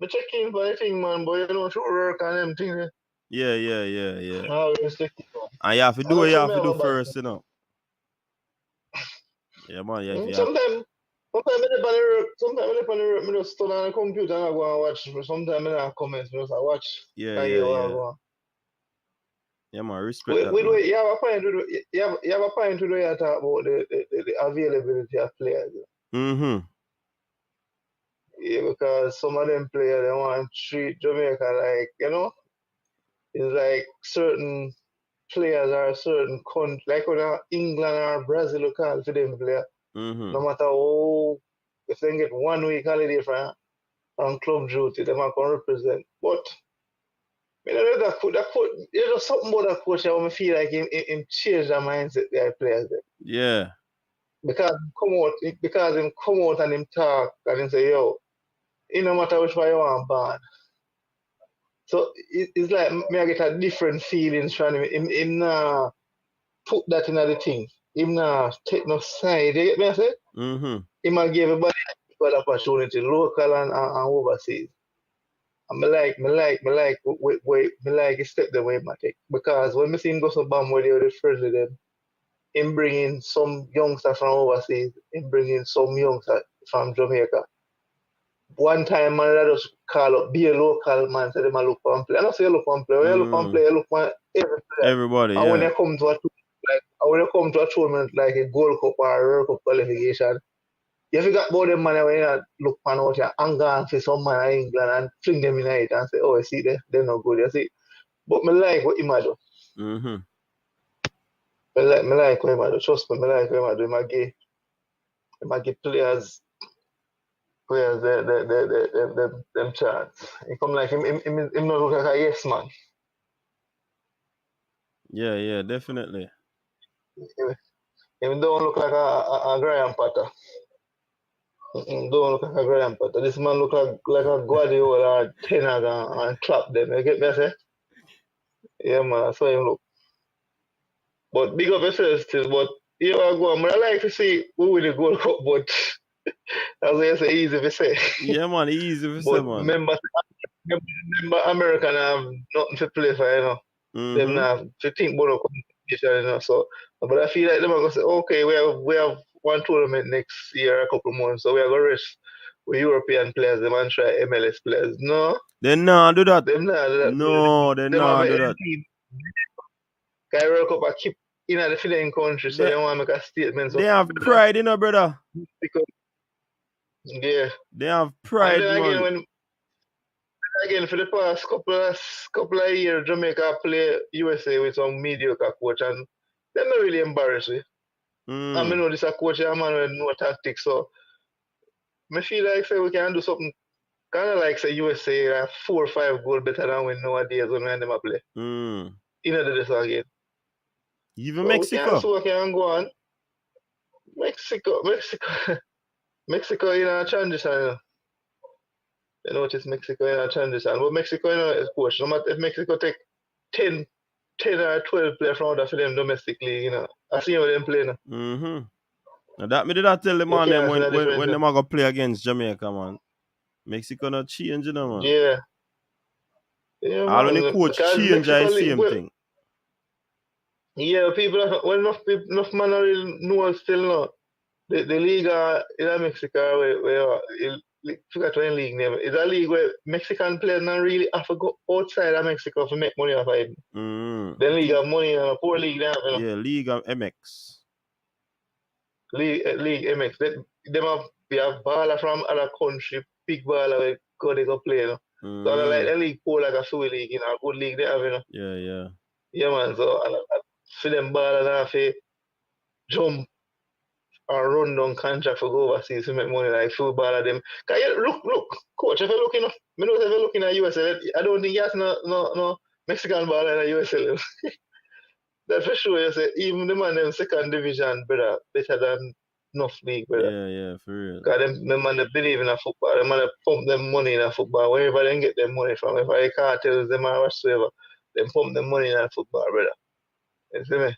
me check in for anything, man, but you know, through work and them things. Yeah. I always stick to it. And you have to do what you have to do first, you know. Yeah, man. Yeah, sometimes I live on the road, I just turn on the computer and I go and watch. Sometimes I have comments, I just watch. Yeah. Yeah, man, respect that. You have a point to do. You have a point to do. You talk about the availability of players. Yeah, because some of them players they want to treat Jamaica like, you know, it's like certain players are certain country, like when England or Brazil look call for them player. No matter how, if they get 1 week holiday from on club duty, they might can represent. But You know something about that coach that I feel like him changed the mindset the players there. Yeah. Because him come out and him talk and him say, yo, it no matter which way you want ban. So it's like me I get a different feelings from him. Him put that in the thing. Him take no side. You get me I say? Mm-hmm. Him a give everybody equal opportunity, local and overseas. And me like the step the way him a take. Because when me see him go so bam where they were the first of them, him bringing some youngsters from overseas, him bringing some youngsters from Jamaica. One time, man, I just call up, be a local man, say them a look for and play. I don't say you look for and play. When you look for and play, you look for every player. Everybody, And when yeah. you come to a tournament like a Gold Cup or a World Cup qualification, you forgot about them man when you look pan out here and go and for some man in England and fling them in it and say, oh, you see, they're not good, you see. But me like what him a do. Mm-hmm. Me like what him a do. Trust me, me like what him a do. He might give players them chance. He come like him not look like a yes man. Yeah, definitely. Him don't look like a Graham Potter. Don't look like a Graham Potter. This man look like a Guardiola or Ten Hag and clap them. You get me I say? Yeah man, that's how him look. But big up yourself still, but you know go on. I like to see who win the Gold Cup, but as I say, easy to say. Yeah, man, easy for But say, man. remember America have nothing to play for, you know. Them now to think about the competition, you know. So, but I feel like them are gonna say, okay, we have one tournament next year, a couple months, so we are gonna rest with European players, them and try MLS players. No, They nah do that. them not do that. No, they Them are nah do make that. team. Guy World Cup I keep in the feeling country, so They, they want to make a statement. So they have pride, you know, brother. because yeah, They have and pride, then man. again for the past couple of years, Jamaica play USA with some mediocre coach, and they're not really embarrassed. I mean, know this a coach, a man with no tactics, so I feel like say we can do something kind of like say USA 4 or 5 goals better than we nowadays when we and them a play. You know this again. Even so Mexico. We can go on. Mexico in a transition. You know. You notice Mexico in a transition. But Mexico, you know, is coach. No matter if Mexico take 10 or 12 players from out for them domestically, you know. I see how them play now. Now that me did I tell the man them when them a go play against Jamaica, man. Mexico not change, you know, man. Yeah. Yeah, all man. when the coach Because change, Mexico I same thing. Yeah, enough man already know still now. The league in Mexico where forgot what league name. It's a league where Mexican players not really have to go outside of Mexico to make money off of it. The league have money in a poor league now. You know? Yeah, League of MX. League MX. We have baller from other country, big baller where they go play. You know? So I like the league poor like a Sui league, you know, a good league they have, you know. Yeah. Yeah man, so for them baller now for jump or run down contract for go overseas to make money like football of them. Cause look, coach, if you're looking at USA, I don't think you have no Mexican ball in the USA. That's for sure. You say even the man in second division, brother, better than enough league, brother. Yeah, for real. Cause them man they believe in a football, them man they pump them money in a football. Wherever they get their money from, if I cartels them or whatsoever, they pump them money in a football, brother. You see me?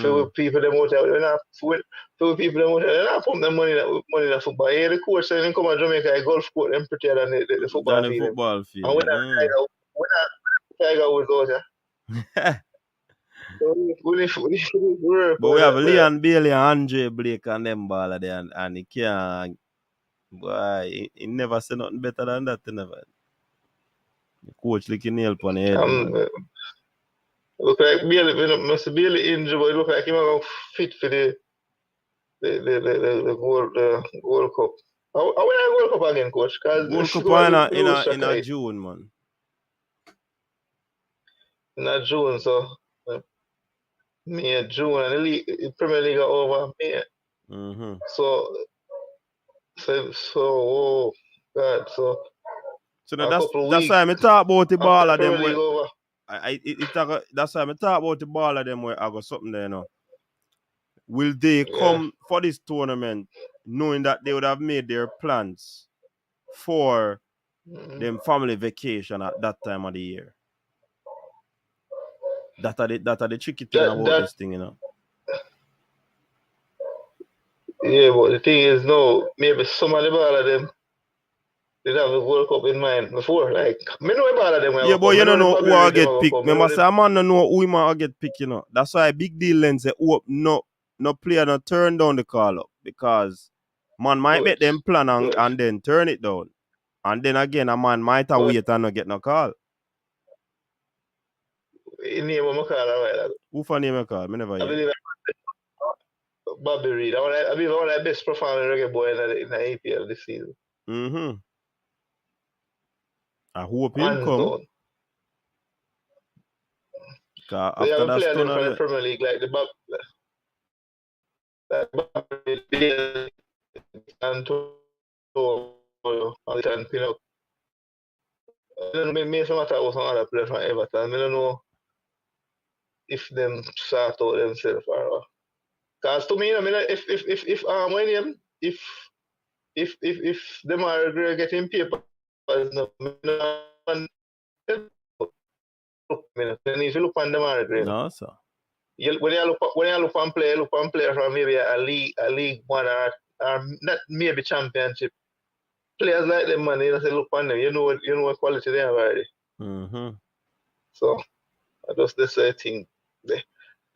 Few people them out there, few people them out there, they not pump them money in the football. Yeah, the coach saying come to Jamaica, a golf court, them prettier than the football field. Football field. And when Tiger was out there. But we have Leon Bailey and Andre Blake and them baller there, and he can't. Boy, he never say nothing better than that. Never. The coach licking nail on the head. Look like Bailey, must be Bailey injured, but it look like he might fit for the World Cup. How when I World Cup again, coach? World Cup in a June, man. In a June, so May, June, and the Premier League are over May. So oh God, so that's why I talk about the baller them that's why I talk about the ball of them where I got something there, you know. Will they Yeah. come for this tournament knowing that they would have made their plans for Mm. them family vacation at that time of the year? That are the tricky thing about That this thing, you know. yeah, but the thing is no, maybe some of the ball of them did have the World Cup in mind before. Like me know the ball of them Yeah, will but come. you Me don't know the know Bobby who I Reed them get will picked. come. Me know Remember, the say a man don't know who him I get picked, you know. That's why big deal lens say who no player no turn down the call up because man might do make it. them plan Do it. and then turn it down. And then again a man might have But wait and not get no call. in name of my call a while ago. Who for name a call? Me never I hear. believe Bobby Reed. I believe one of the best performing reggae boy in the APL this season. Mm-hmm. I hope him Hands come. down. Cause So you after have a that player stun them of from the the Premier League like Bobby Reed and and Pinnock. I don't know, me some matter was some other player from Everton. I don't know if them sort out themselves or what. Cause to me, I mean, if when him if them are getting papers, no, me no want them look, me no. Then if you look on them are green. no sir. When you look on player from maybe a league one or not maybe championship. Players like them man, you know, say look on them, you know what quality they have already. Mm-hmm. So I just this thing there.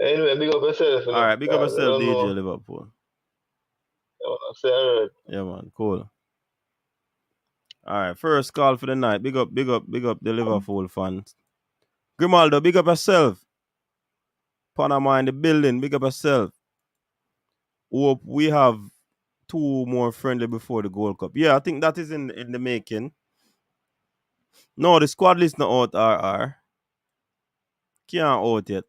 Anyway, big up yourself, you All know. right, big up 'Cause I yourself, don't know. DJ Liverpool. Say alright. Yeah man, cool. All right, first call for the night. Big up the Liverpool fans. Grimaldo, big up yourself. Panama in the building, big up yourself. Hope we have two more friendly before the Gold Cup. Yeah, I think that is in the making. No, the squad list not out, RR. Can't out yet.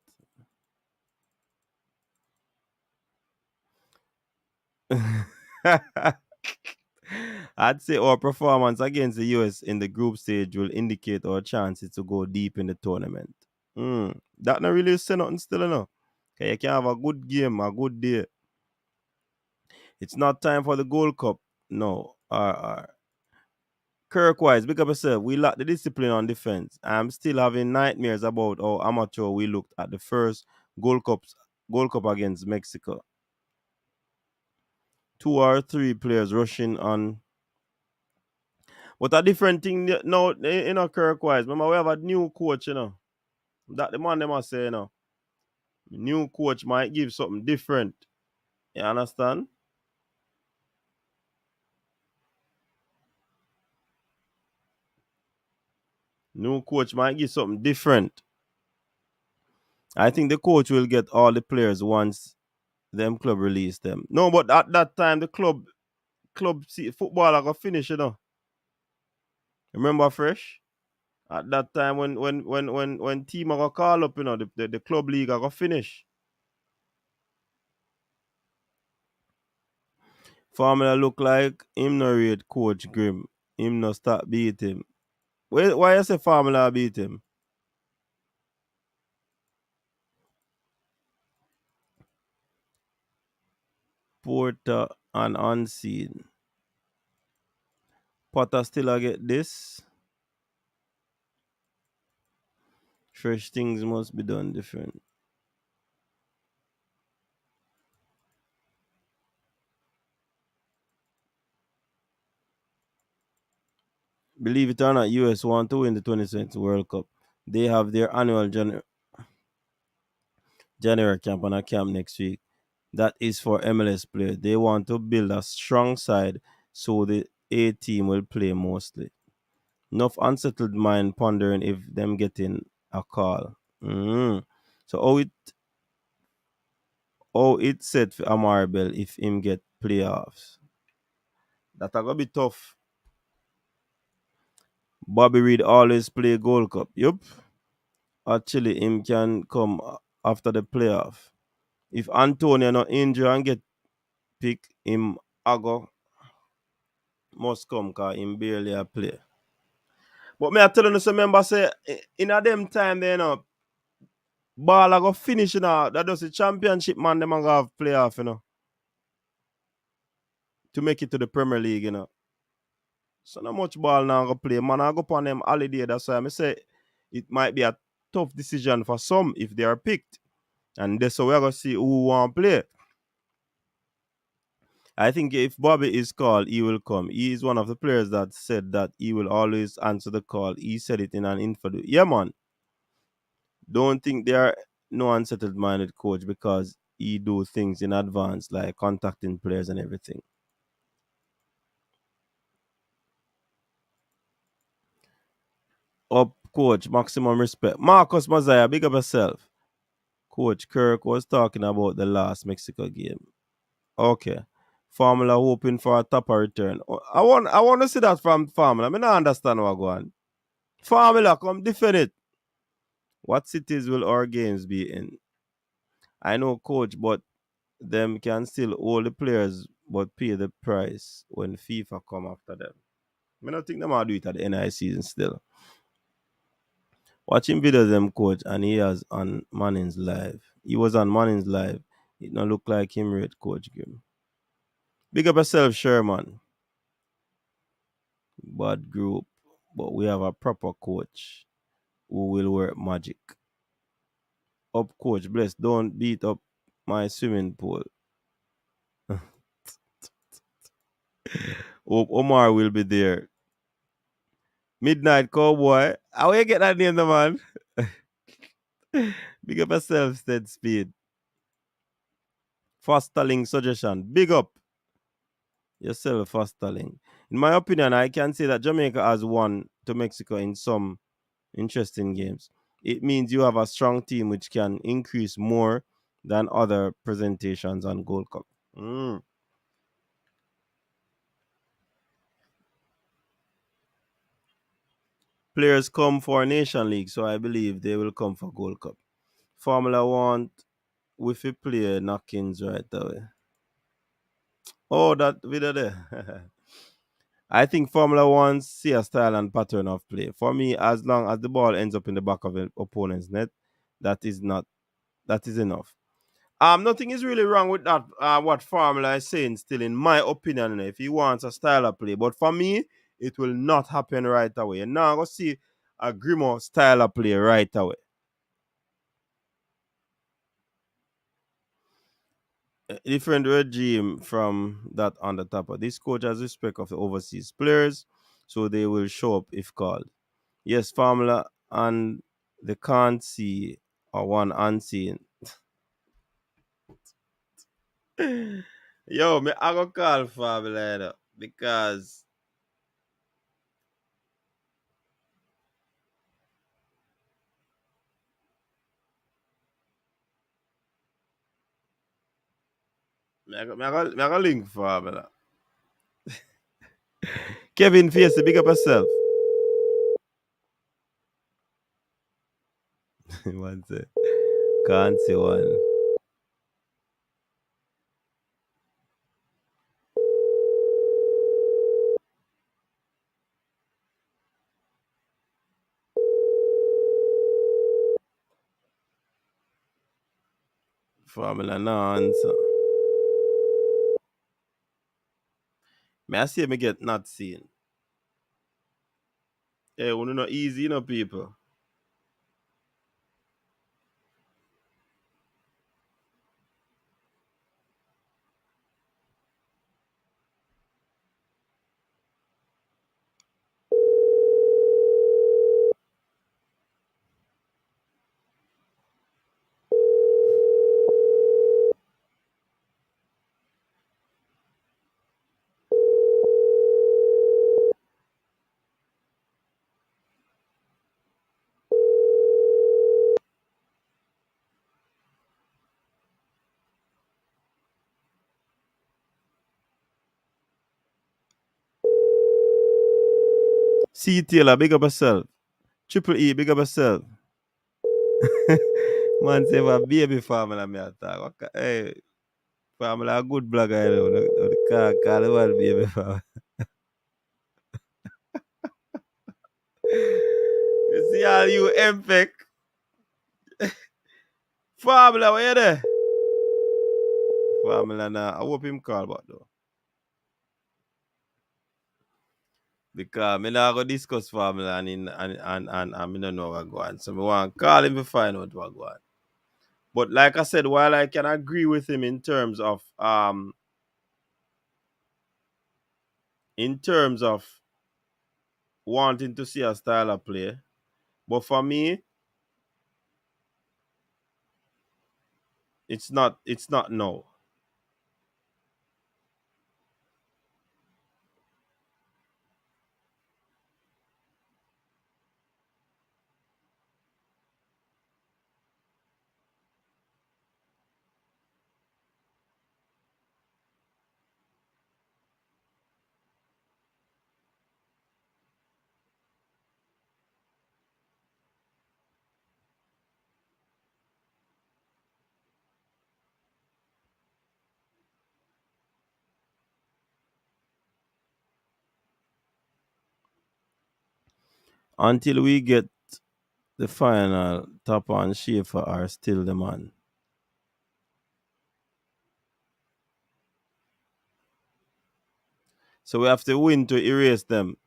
I'd say our performance against the US in the group stage will indicate our chances to go deep in the tournament. That not really say nothing still enough. Okay, you can have a good game, a good day. It's not time for the Gold Cup. No, RR. Kirkwise, big up yourself. We lack the discipline on defense. I'm still having nightmares about how amateur we looked at the first Gold Cups Gold Cup against Mexico. 2 or 3 players rushing on. But a different thing now, you know, Kirkwise. Remember, we have a new coach, you know. That the man them must say, you know. New coach might give something different. You understand? New coach might give something different. I think the coach will get all the players once them club release them. No, but at that time the club see football I got finish, you know. Remember fresh? At that time when team I got call up, you know, the club league I got finish. Formula look like him no rate coach Grim. Him no start beat him. Why you say Formula beat him? Porter and Unseen. Potter still a get this. Fresh things must be done different. Believe it or not, US want to win the 2020 World Cup. They have their annual January camp and a camp next week. That is for MLS players. They want to build a strong side so the A team will play mostly. Enough unsettled mind pondering if them getting a call. So how it set for Amarbel if him get playoffs. That a gonna be tough. Bobby Reed always play Gold Cup. Yup. Actually, him can come after the playoff. If Antonio not injured and get picked, him Ago must come because him barely a play. But me I tell you, some member say in a them time they ball I go finish that does the championship man them a go have playoff, to make it to the Premier League. So not much ball now go play. Man, I go upon them holiday. That's why I say it might be a tough decision for some if they are picked. And that's how we're gonna see who want to play. I think if Bobby is called, he will come. He is one of the players that said that he will always answer the call. He said it in an interview. Yeah, man. Don't think they are no unsettled minded coach because he do things in advance, like contacting players and everything. Up, coach, maximum respect. Marcus Mazaya, big up yourself. Coach Kirk was talking about the last Mexico game. Okay. Formula hoping for a topper return. I want to see that from Formula. I mean, I understand what going on. Formula, come defend it. What cities will our games be in? I know, coach, but them can still hold the players but pay the price when FIFA come after them. I don't think them will do it at the NI season still. Watching videos them coach and he has on Manning's live. He was on Manning's live. It not look like him rate coach game. Big up yourself, Sherman. Bad group, but we have a proper coach who will work magic. Up, coach, bless. Don't beat up my swimming pool. Hope Omar will be there. Midnight Cowboy. How you get that name, the man? Big up yourself, Stead Speed. Fosterling suggestion. Big up yourself, Fosterling. In my opinion, I can say that Jamaica has won to Mexico in some interesting games. It means you have a strong team which can increase more than other presentations on Gold Cup. Players come for Nation League, so I believe they will come for Gold Cup. Formula One, with a player knockings right away. Oh, that video there. I think Formula One see a style and pattern of play. For me, as long as the ball ends up in the back of the opponent's net, that is not that is enough. Nothing is really wrong with that. What Formula is saying, still, in my opinion, if he wants a style of play, but for me, it will not happen right away. And now I go see a Grimo style of play right away. A different regime from that on the top. This coach has respect of the overseas players, so they will show up if called. Yes, Formula and the can't see or one unseen. Yo, me I go call Formula because me I go link Formula. Kevin Face, big up yourself. One say, can't see one. Formula no answer. Me I see me get not seen. Hey, we not easy, people. C Taylor, big up yourself. Triple E, big up yourself. Man say my baby Formula me attack. Hey, Formula a good blogger, The call the one baby Formula. See all you MPEC. Formula, where you there? Formula now. I hope him call back though. Because me not go discuss formula and I don't know what go on. So me want to call him to find out what go on. But like I said, while I can agree with him in terms of wanting to see a style of play, but for me, it's not no. Until we get the final, Top and Schaefer are still the man. So we have to win to erase them,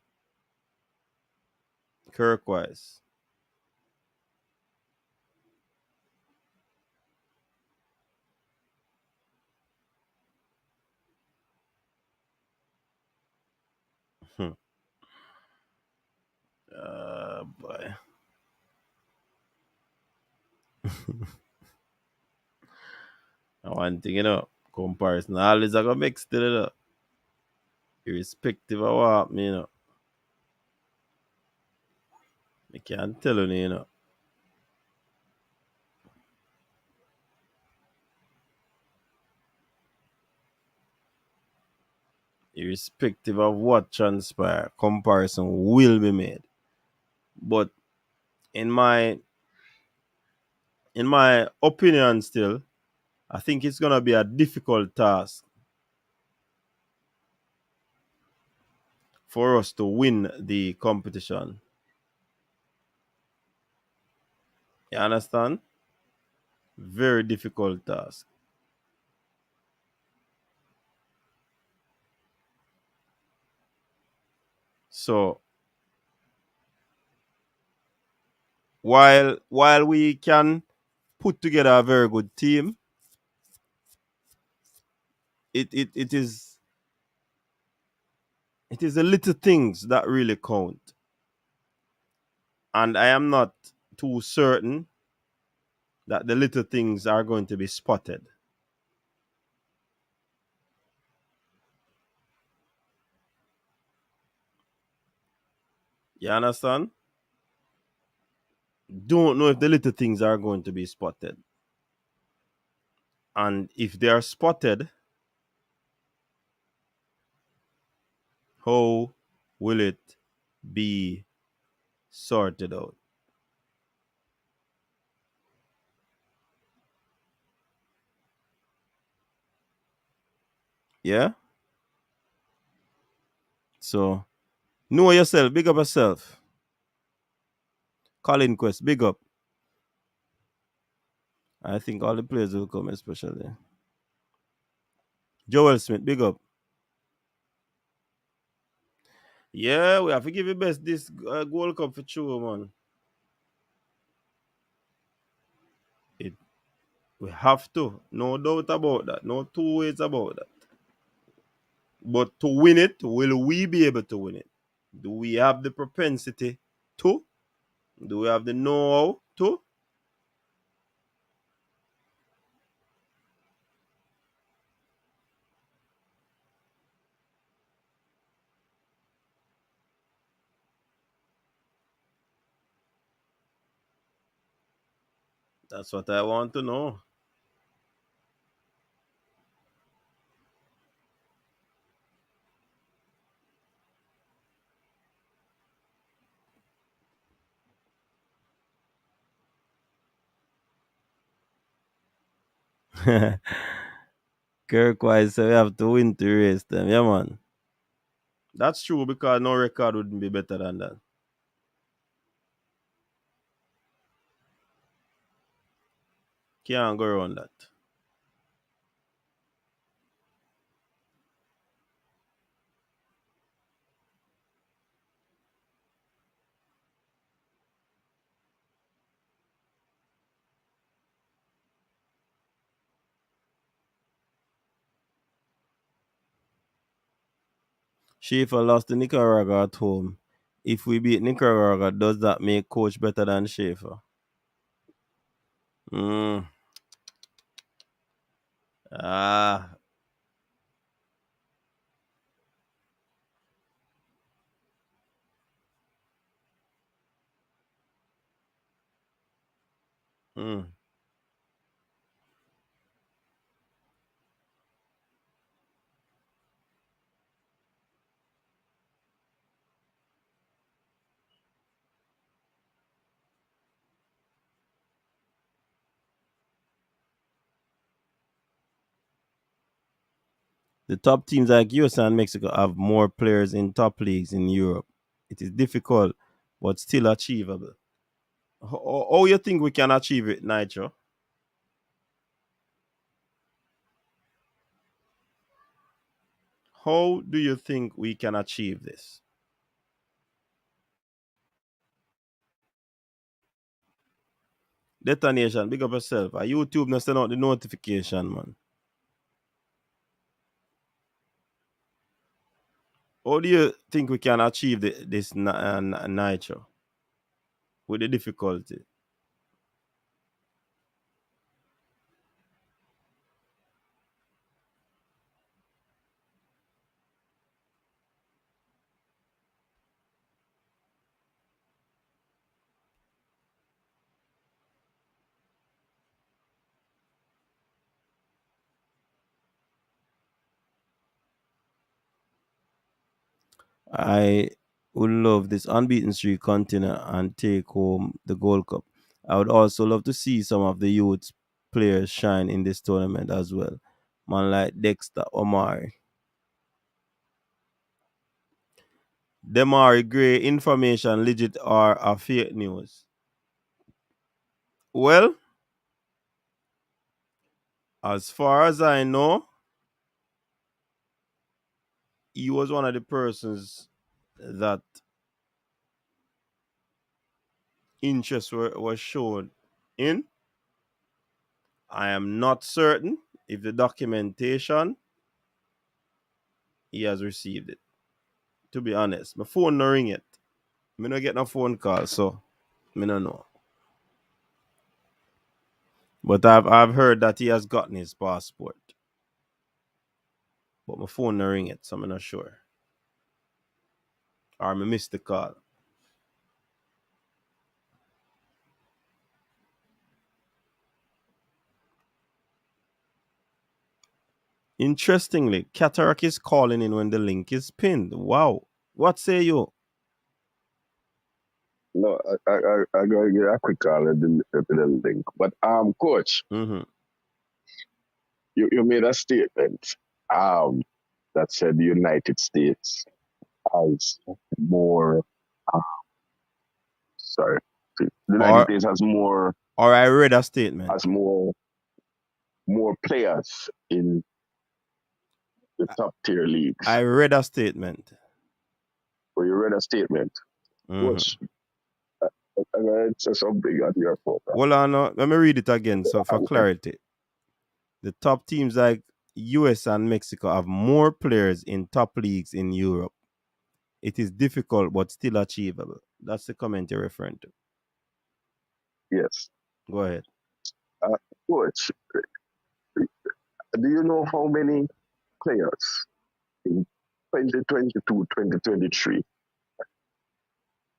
Kirkwise. Boy. One thing, comparison always I go mix still, irrespective of what happen, I can't tell you. Irrespective of what transpire, comparison will be made. But in my opinion still, I think it's gonna be a difficult task for us to win the competition. You understand? Very difficult task. So while we can put together a very good team, it is the little things that really count. And I am not too certain that the little things are going to be spotted. You understand? Don't know if the little things are going to be spotted. And if they are spotted, how will it be sorted out? Yeah? So, know yourself. Big up yourself. Colin Quest, big up. I think all the players will come, especially. Joel Smith, big up. Yeah, we have to give you best this Gold Cup for sure, man. It, we have to. No doubt about that. No two ways about that. But to win it, will we be able to win it? Do we have the propensity to? Do we have the know-how to? That's what I want to know. Kirkwise, so we have to win to race them. Yeah, man. That's true because no record wouldn't be better than that. Can't go around that. Schaefer lost to Nicaragua at home. If we beat Nicaragua, does that make coach better than Schaefer? Mm. Ah. Mm. The top teams like USA and Mexico have more players in top leagues in Europe. It is difficult, but still achievable. How you think we can achieve it, Nitro? How do you think we can achieve this? Detonation, big up yourself. YouTube not send out the notification, man. How do you think we can achieve this Nitro with the difficulty? I would love this unbeaten streak continue and take home the Gold Cup. I would also love to see some of the youth players shine in this tournament as well. Man like Dexter Omari. Demari Gray, information legit or a fake news? Well, as far as I know, he was one of the persons that interest was shown in. I am not certain if the documentation he has received it. To be honest, my phone no ring it. Me no get no phone call, so me no know. But I've heard that he has gotten his passport. But my phone no ring it, so I'm not sure. Or me missed the call. Interestingly, Cataract is calling in when the link is pinned. Wow. What say you? No, I gotta get a quick call at the link. But coach, Mm-hmm. you made a statement that said the United States has more sorry. The United Or States has more I read a statement. has more more players in the top tier leagues. I read a statement. Or you read a statement. Mm-hmm. Coach, I gotta say something on your phone. Hold on, let me read it again so for clarity. The top teams like US and Mexico have more players in top leagues in Europe. It is difficult but still achievable. That's the comment you're referring to. Yes. Go ahead. Coach, do you know how many players in 2022-2023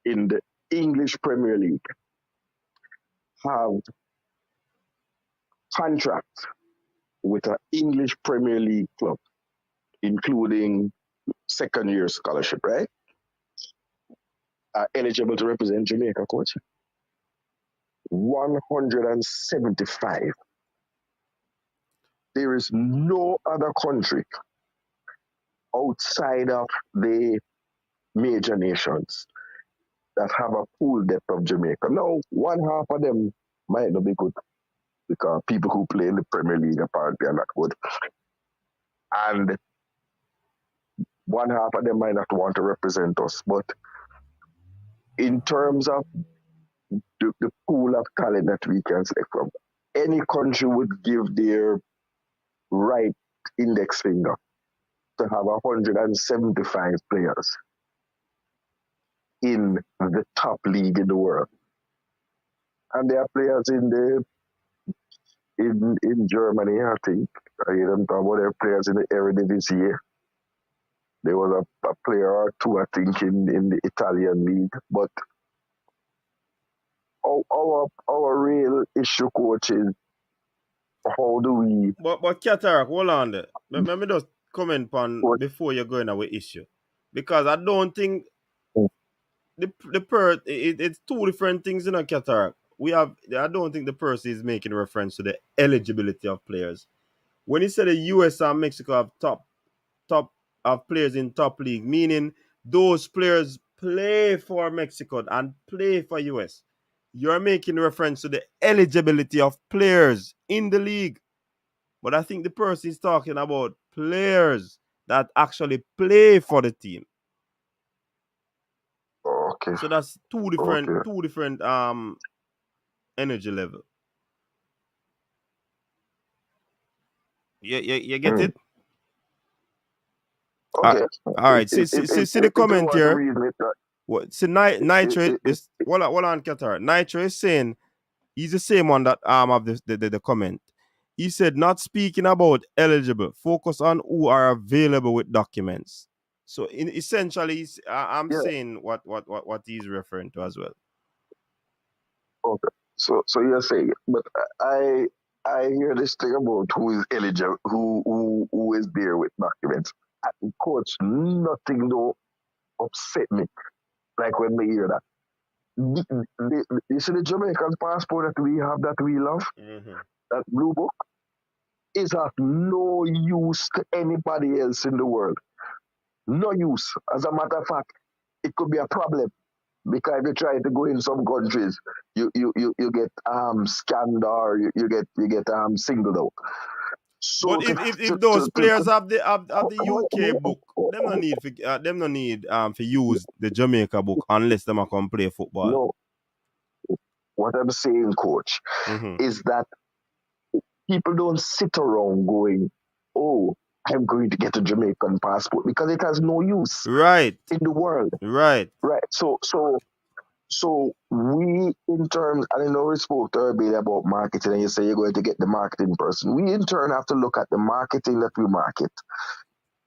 in the English Premier League have contracts with an English Premier League club, including second year scholarship, right? Are eligible to represent Jamaica, coach? 175. There is no other country outside of the major nations that have a full depth of Jamaica. Now, one half of them might not be good, because people who play in the Premier League apparently are not good. And one half of them might not want to represent us. But in terms of the pool of talent that we can select from, any country would give their right index finger to have 175 players in the top league in the world. And there are players in Germany, I think. I hear them talk about their players in the Eredivisie. There was a player or two, I think, in the Italian league. But our real issue, coach, is how do we... But Cataract, hold on there. Let me just comment on before you're going away issue. Because I don't think it's two different things in a Cataract. I don't think the person is making reference to the eligibility of players. When he said the US and Mexico have top of players in top league, meaning those players play for Mexico and play for US. You're making reference to the eligibility of players in the league. But I think the person is talking about players that actually play for the team. Okay. So that's two different energy level. You get it? Okay. All right. See the comment here. What? See, Nitro. Hold on, Qatar. Nitro is saying he's the same one that have the comment. He said, not speaking about eligible, focus on who are available with documents. So essentially, I'm saying what he's referring to as well. Okay. So you're saying, but I hear this thing about who is eligible, who is there with documents. Coach, nothing don't upset me like when we hear that. You see the Jamaican passport that we have, that we love, that blue book, is of no use to anybody else in the world. No use. As a matter of fact, it could be a problem because if you try to go in some countries, you get scanned or you get singled out. So but if those players have the UK book, them no need for use the Jamaica book unless them are come play football. No. What I'm saying, coach, is that people don't sit around going, "Oh, I'm going to get a Jamaican passport," because it has no use in the world. Right. So we, in terms, and I know we spoke earlier about marketing, and you say you're going to get the marketing person. We in turn have to look at the marketing that we market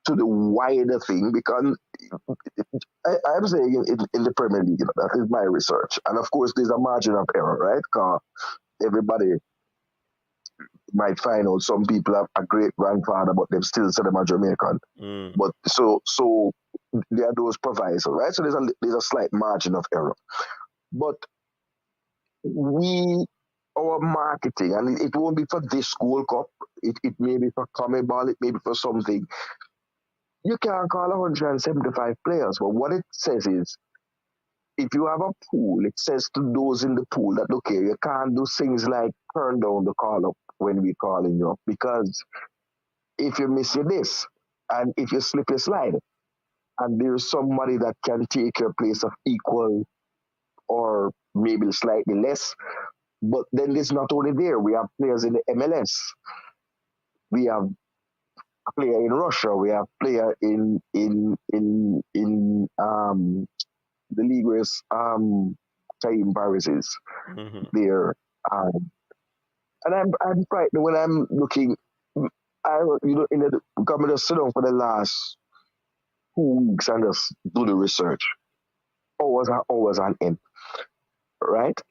to the wider thing, because I'm saying in the Premier League, that is my research, and of course there's a margin of error, right? Because everybody might find out some people have a great grandfather, but they've still said them are Jamaican. But so there are those provisos, right? So there's a slight margin of error. But our marketing, and it won't be for this Gold Cup, it may be for Common Ball, it may be for something. You can't call 175 players, but what it says is, if you have a pool, it says to those in the pool that, okay, you can't do things like turn down the call up when we calling you up, because if you miss your this, and if you slip your slide, and there's somebody that can take your place of equal or maybe slightly less, but then it's not only there. We have players in the MLS. We have a player in Russia. We have player in the league where Taim Paris is there. And I'm frightened when I'm looking. Coming to sit down for the last 2 weeks and just do the research. Always on end, right?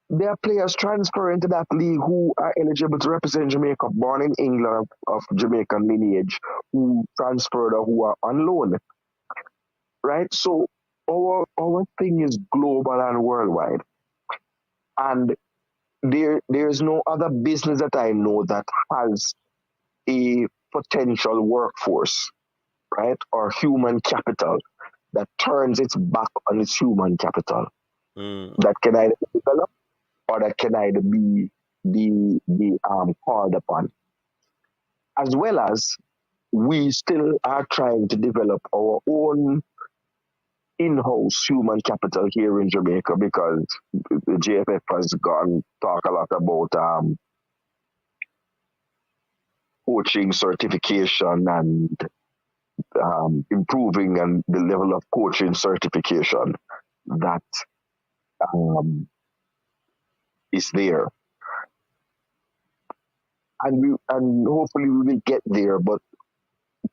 There are players transferring to that league who are eligible to represent Jamaica, born in England of Jamaican lineage, who transferred or who are on loan, right? So our thing is global and worldwide, and there's no other business that I know that has a potential workforce, right, or human capital that turns its back on its human capital that can either develop or that can either be called upon, as well as we still are trying to develop our own in-house human capital here in Jamaica, because the JFF has gone talk a lot about coaching certification and improving and the level of coaching certification that is there, and hopefully we will get there. But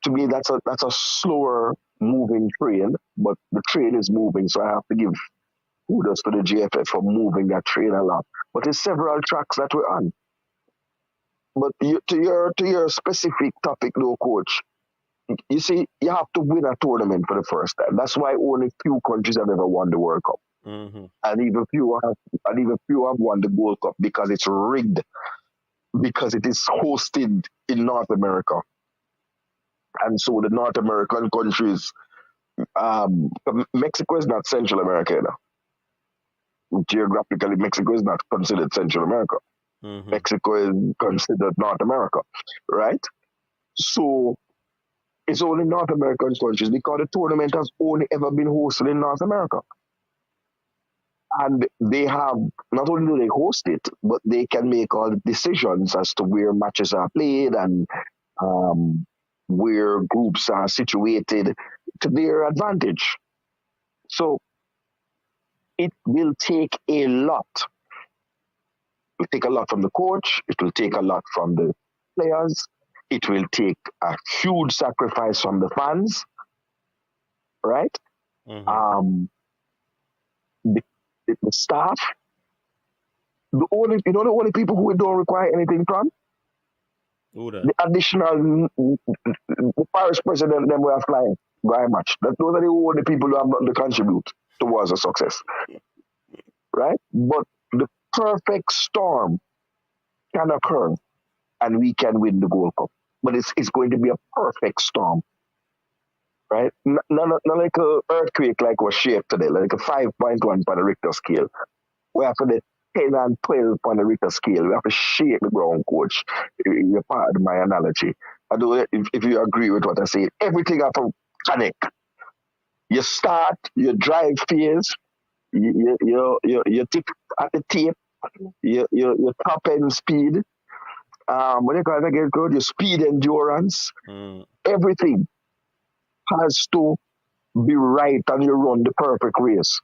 to me, that's a slower moving train, but the train is moving, so I have to give kudos to the GFF for moving that train a lot. But there's several tracks that we're on. But to your specific topic, though, coach, you see, you have to win a tournament for the first time. That's why only few countries have ever won the World Cup, and even few have won the Gold Cup, because it's rigged, because it is hosted in North America, and so the North American countries. Mexico is not Central America, you know. Geographically, Mexico is not considered Central America. Mexico is considered North America, right? So it's only North American countries, because the tournament has only ever been hosted in North America. And they have, not only do they host it, but they can make all the decisions as to where matches are played and where groups are situated to their advantage. So it will take a lot. It will take a lot from the coach. It will take a lot from the players. It will take a huge sacrifice from the fans, right? The staff. The only people who don't require anything from? The additional, the parish president, them will fly very much. Those are the only people who have nothing to contribute towards a success, right? But the perfect storm can occur, and we can win the Gold Cup. But it's going to be a perfect storm, right? Not like an earthquake like was shaped today, like a 5.1 on the Richter scale. We have to the 10 and 12 on the Richter scale. We have to shake the ground, coach. You're part of my analogy. I don't know if you agree with what I say. Everything have to connect. You start, you drive phase, you tip at the tape, your top end speed. What you call it again, your speed endurance. Everything has to be right, and you run the perfect race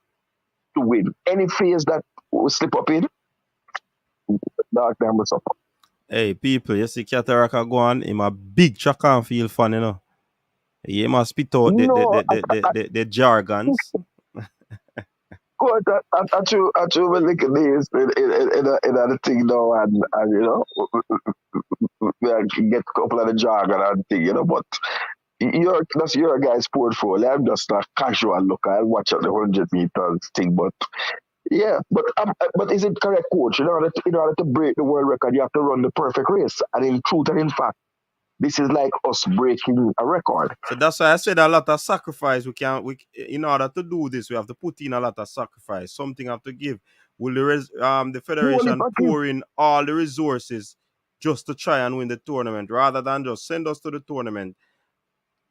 to win. Any phase that will slip up in, dark time will suffer. Hey, people, you see Cataracta go on, him a big track and feel fun, you know. He must spit out the jargons. Coach, I true will look at this in a thing now, and you know, I can get a couple of the jargon and thing, you know, but that's your guy's portfolio. I'm just a casual look. I'll watch out the 100 meters thing, but yeah, but is it correct, coach? In order to break the world record, you have to run the perfect race, and in truth and in fact, this is like us breaking a record. So that's why I said a lot of sacrifice. We in order to do this, we have to put in a lot of sacrifice. Something have to give. Will the federation pour in all the resources just to try and win the tournament, rather than just send us to the tournament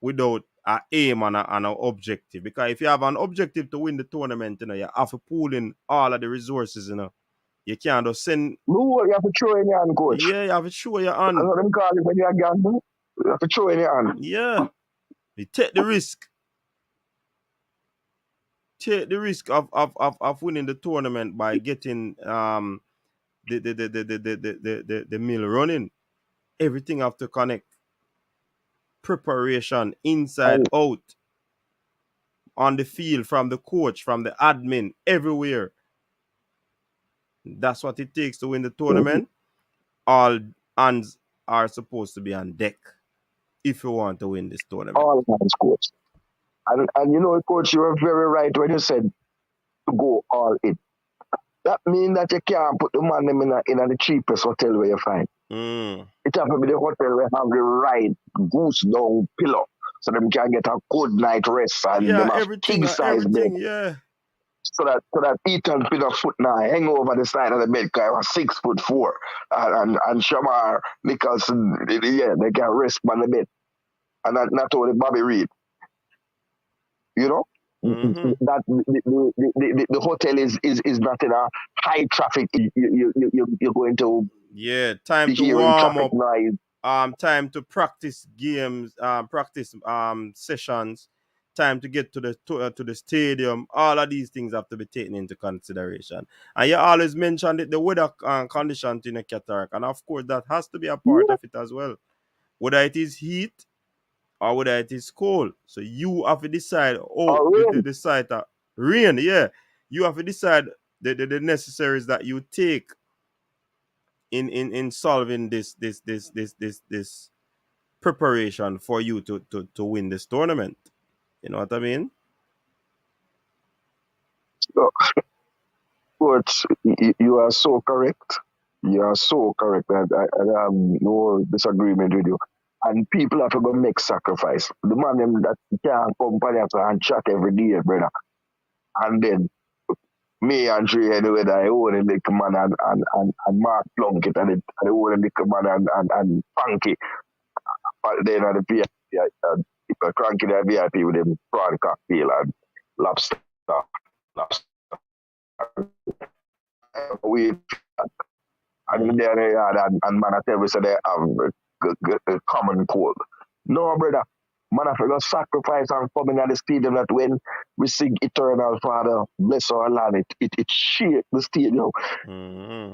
without an aim and an objective? Because if you have an objective to win the tournament, you know, you have to pull in all of the resources, you know. You can't just send. No, you have to throw in your hand, coach. Yeah, you have to show your hand. That's what them call it when you're gambling. You have to throw in your hand. Yeah. You take the risk. Take the risk of winning the tournament by getting the mill running. Everything have to connect. Preparation inside out. On the field, from the coach, from the admin, everywhere. That's what it takes to win the tournament. All hands are supposed to be on deck if you want to win this tournament. All hands, coach. And you know, coach, you were very right when you said to go all in. That means that you can't put the man in the cheapest hotel where you find. It has to be the hotel where have the right goose down pillow, so them can get a good night rest, and them have king size bed. Yeah. So that Ethan put a foot now hang over the side of the bed because he was 6'4", and Shamar Nicholson, yeah, they can rest on the bed, and not only Bobby Reed, you know. Mm-hmm. That the hotel is not in a high traffic. You're going to Time be to hearing warm traffic up. noise. Time to practice games. Practice sessions. Time to get to the stadium. All of these things have to be taken into consideration. And you always mentioned the weather conditions in a Cataract, and of course that has to be a part Yeah. of it as well. Whether it is heat or whether it is cold. So you have to decide, Or the site rain, yeah. You have to decide the necessaries that you take in solving this preparation for you to win this tournament. You know what I mean? so, Coach, you are so correct. You are so correct. I have no disagreement with you. And people have to go make sacrifice. The man them that can't come and chat every day, brother. And then me and Trey anyway, that I own a little man and Mark Plunkett and I own a little man and Funky. But then at the VIP, Cranky the VIP with them prawn cocktail and lobster. Lobster. We and then and man I tell me so they have a common cold. No, brother. Man, I forgot sacrifice and coming at the stadium that when we sing Eternal Father, bless our land, it shake the stadium. Mm-hmm.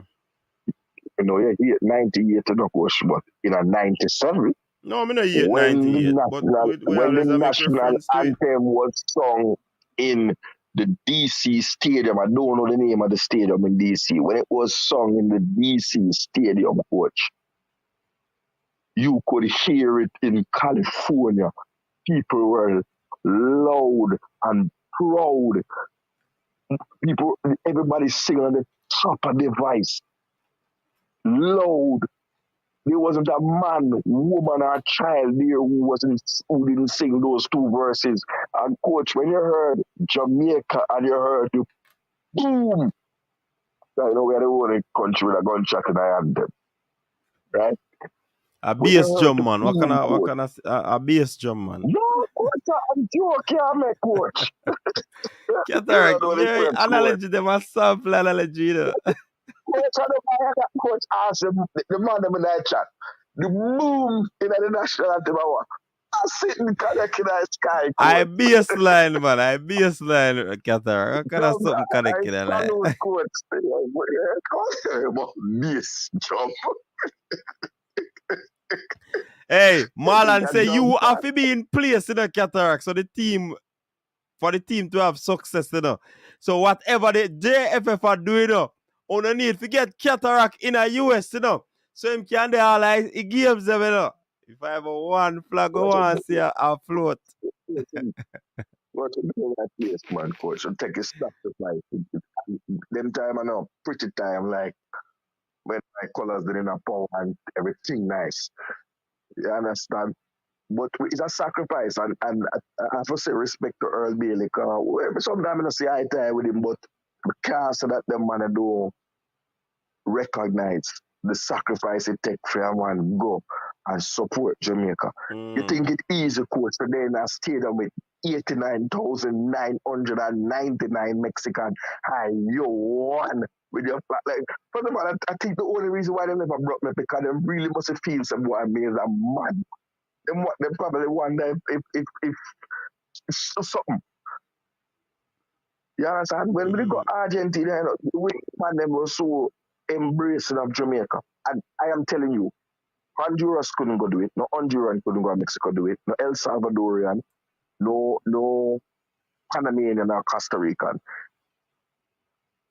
You know, yeah, 98 to no course, but in a 97, No, I'm not yet when the 98, but national we when the always make national reference to it. anthem was sung in the DC stadium, I don't know the name of the stadium in DC. When it was sung in the DC stadium, coach, you could hear it in California. People were loud and proud. People, everybody singing on the top of their voice, loud. There wasn't a man, woman, or child there who didn't sing those two verses. And coach, when you heard Jamaica and you heard the boom, I know we are the only country with a gunshot in our anthem, right? A When you bass heard drum the man. boom, coach, A bass drum man? yo, coach, I'm joking, man, coach. You Cataract, don't know the yeah, French word. analogy them a sample analogy, you know. Coach, I don't know that coach asked the man them in that chat. The boom in the national anthem, I sit in connect in the sky, I coach. baseline, man. I baseline, Cataract. What kind of Jump, something I connected like? salute coach. Miss jump. Hey, You Marlon can say jump you have that. to be in place in the Cataract, so for the team to have success, you know. So whatever the JFF are doing, you know, on the need to get Cataract in the US, you know. So him can do all like he gives them, you know. If I have a one flag, I want to see a float. What to do that place, man, coach. So take a step to fight. Them time I know, pretty time, like when my colors didn't have power and everything nice. You understand? But it's a sacrifice, and I have to say respect to Earl Bailey. Sometimes I don't see eye to eye with him, but I can't say that them man do recognize the sacrifice it takes for a man go and support Jamaica. You think it easy, coach, to then a stadium with 89,999 Mexican. Hi, you won with your flag. Like, first of all, I think the only reason why they never brought me because they really must feel some boy means a man. Them probably wonder if something. You understand? When we go Argentina, you know, the way man them was so embracing of Jamaica. And I am telling you, Honduras couldn't go do it. No Honduran couldn't go to Mexico do it. No El Salvadorian, no Panamanian or Costa Rican.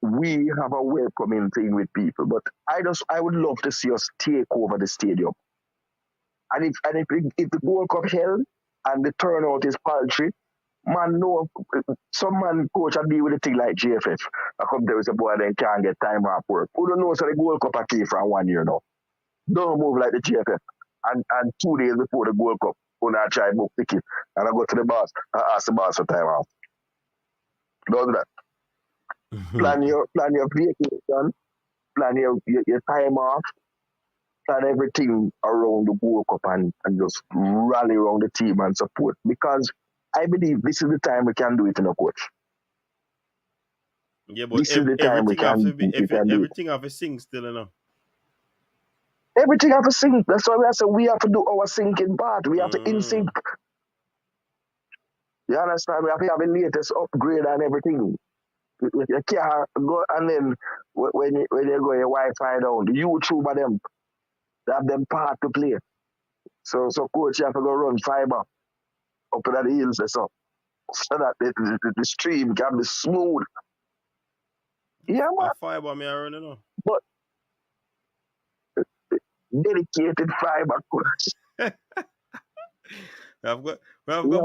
We have a welcoming thing with people, but I would love to see us take over the stadium. And if the Gold Cup held and the turnout is paltry, man, no, some man coach I deal with a thing like GFF. I come there with a boy then can't get time off work. Who don't know so the Gold Cup I came from 1 year now. Don't move like the GFF. And 2 days before the Gold Cup, when I try book ticket and I go to the boss, I ask the boss for time off. Don't do that. Plan your vacation, plan your time off, plan everything around the World Cup and just rally around the team and support. Because I believe this is the time we can do it in a coach. Yeah, but This is the time we everything have to be we can do it. everything have to sing still, you know. Everything have to sync. That's why we have to do our syncing part. We have to in sync. You understand? We have to have the latest upgrade and everything. You can't go and then when you go your Wi-Fi down, the YouTube of them, they have them part to play. So coach, you have to go run fiber up in the hills or so that the stream can be smooth. Yeah, man. A fiber me around, you know. But dedicated fiber coach. We have got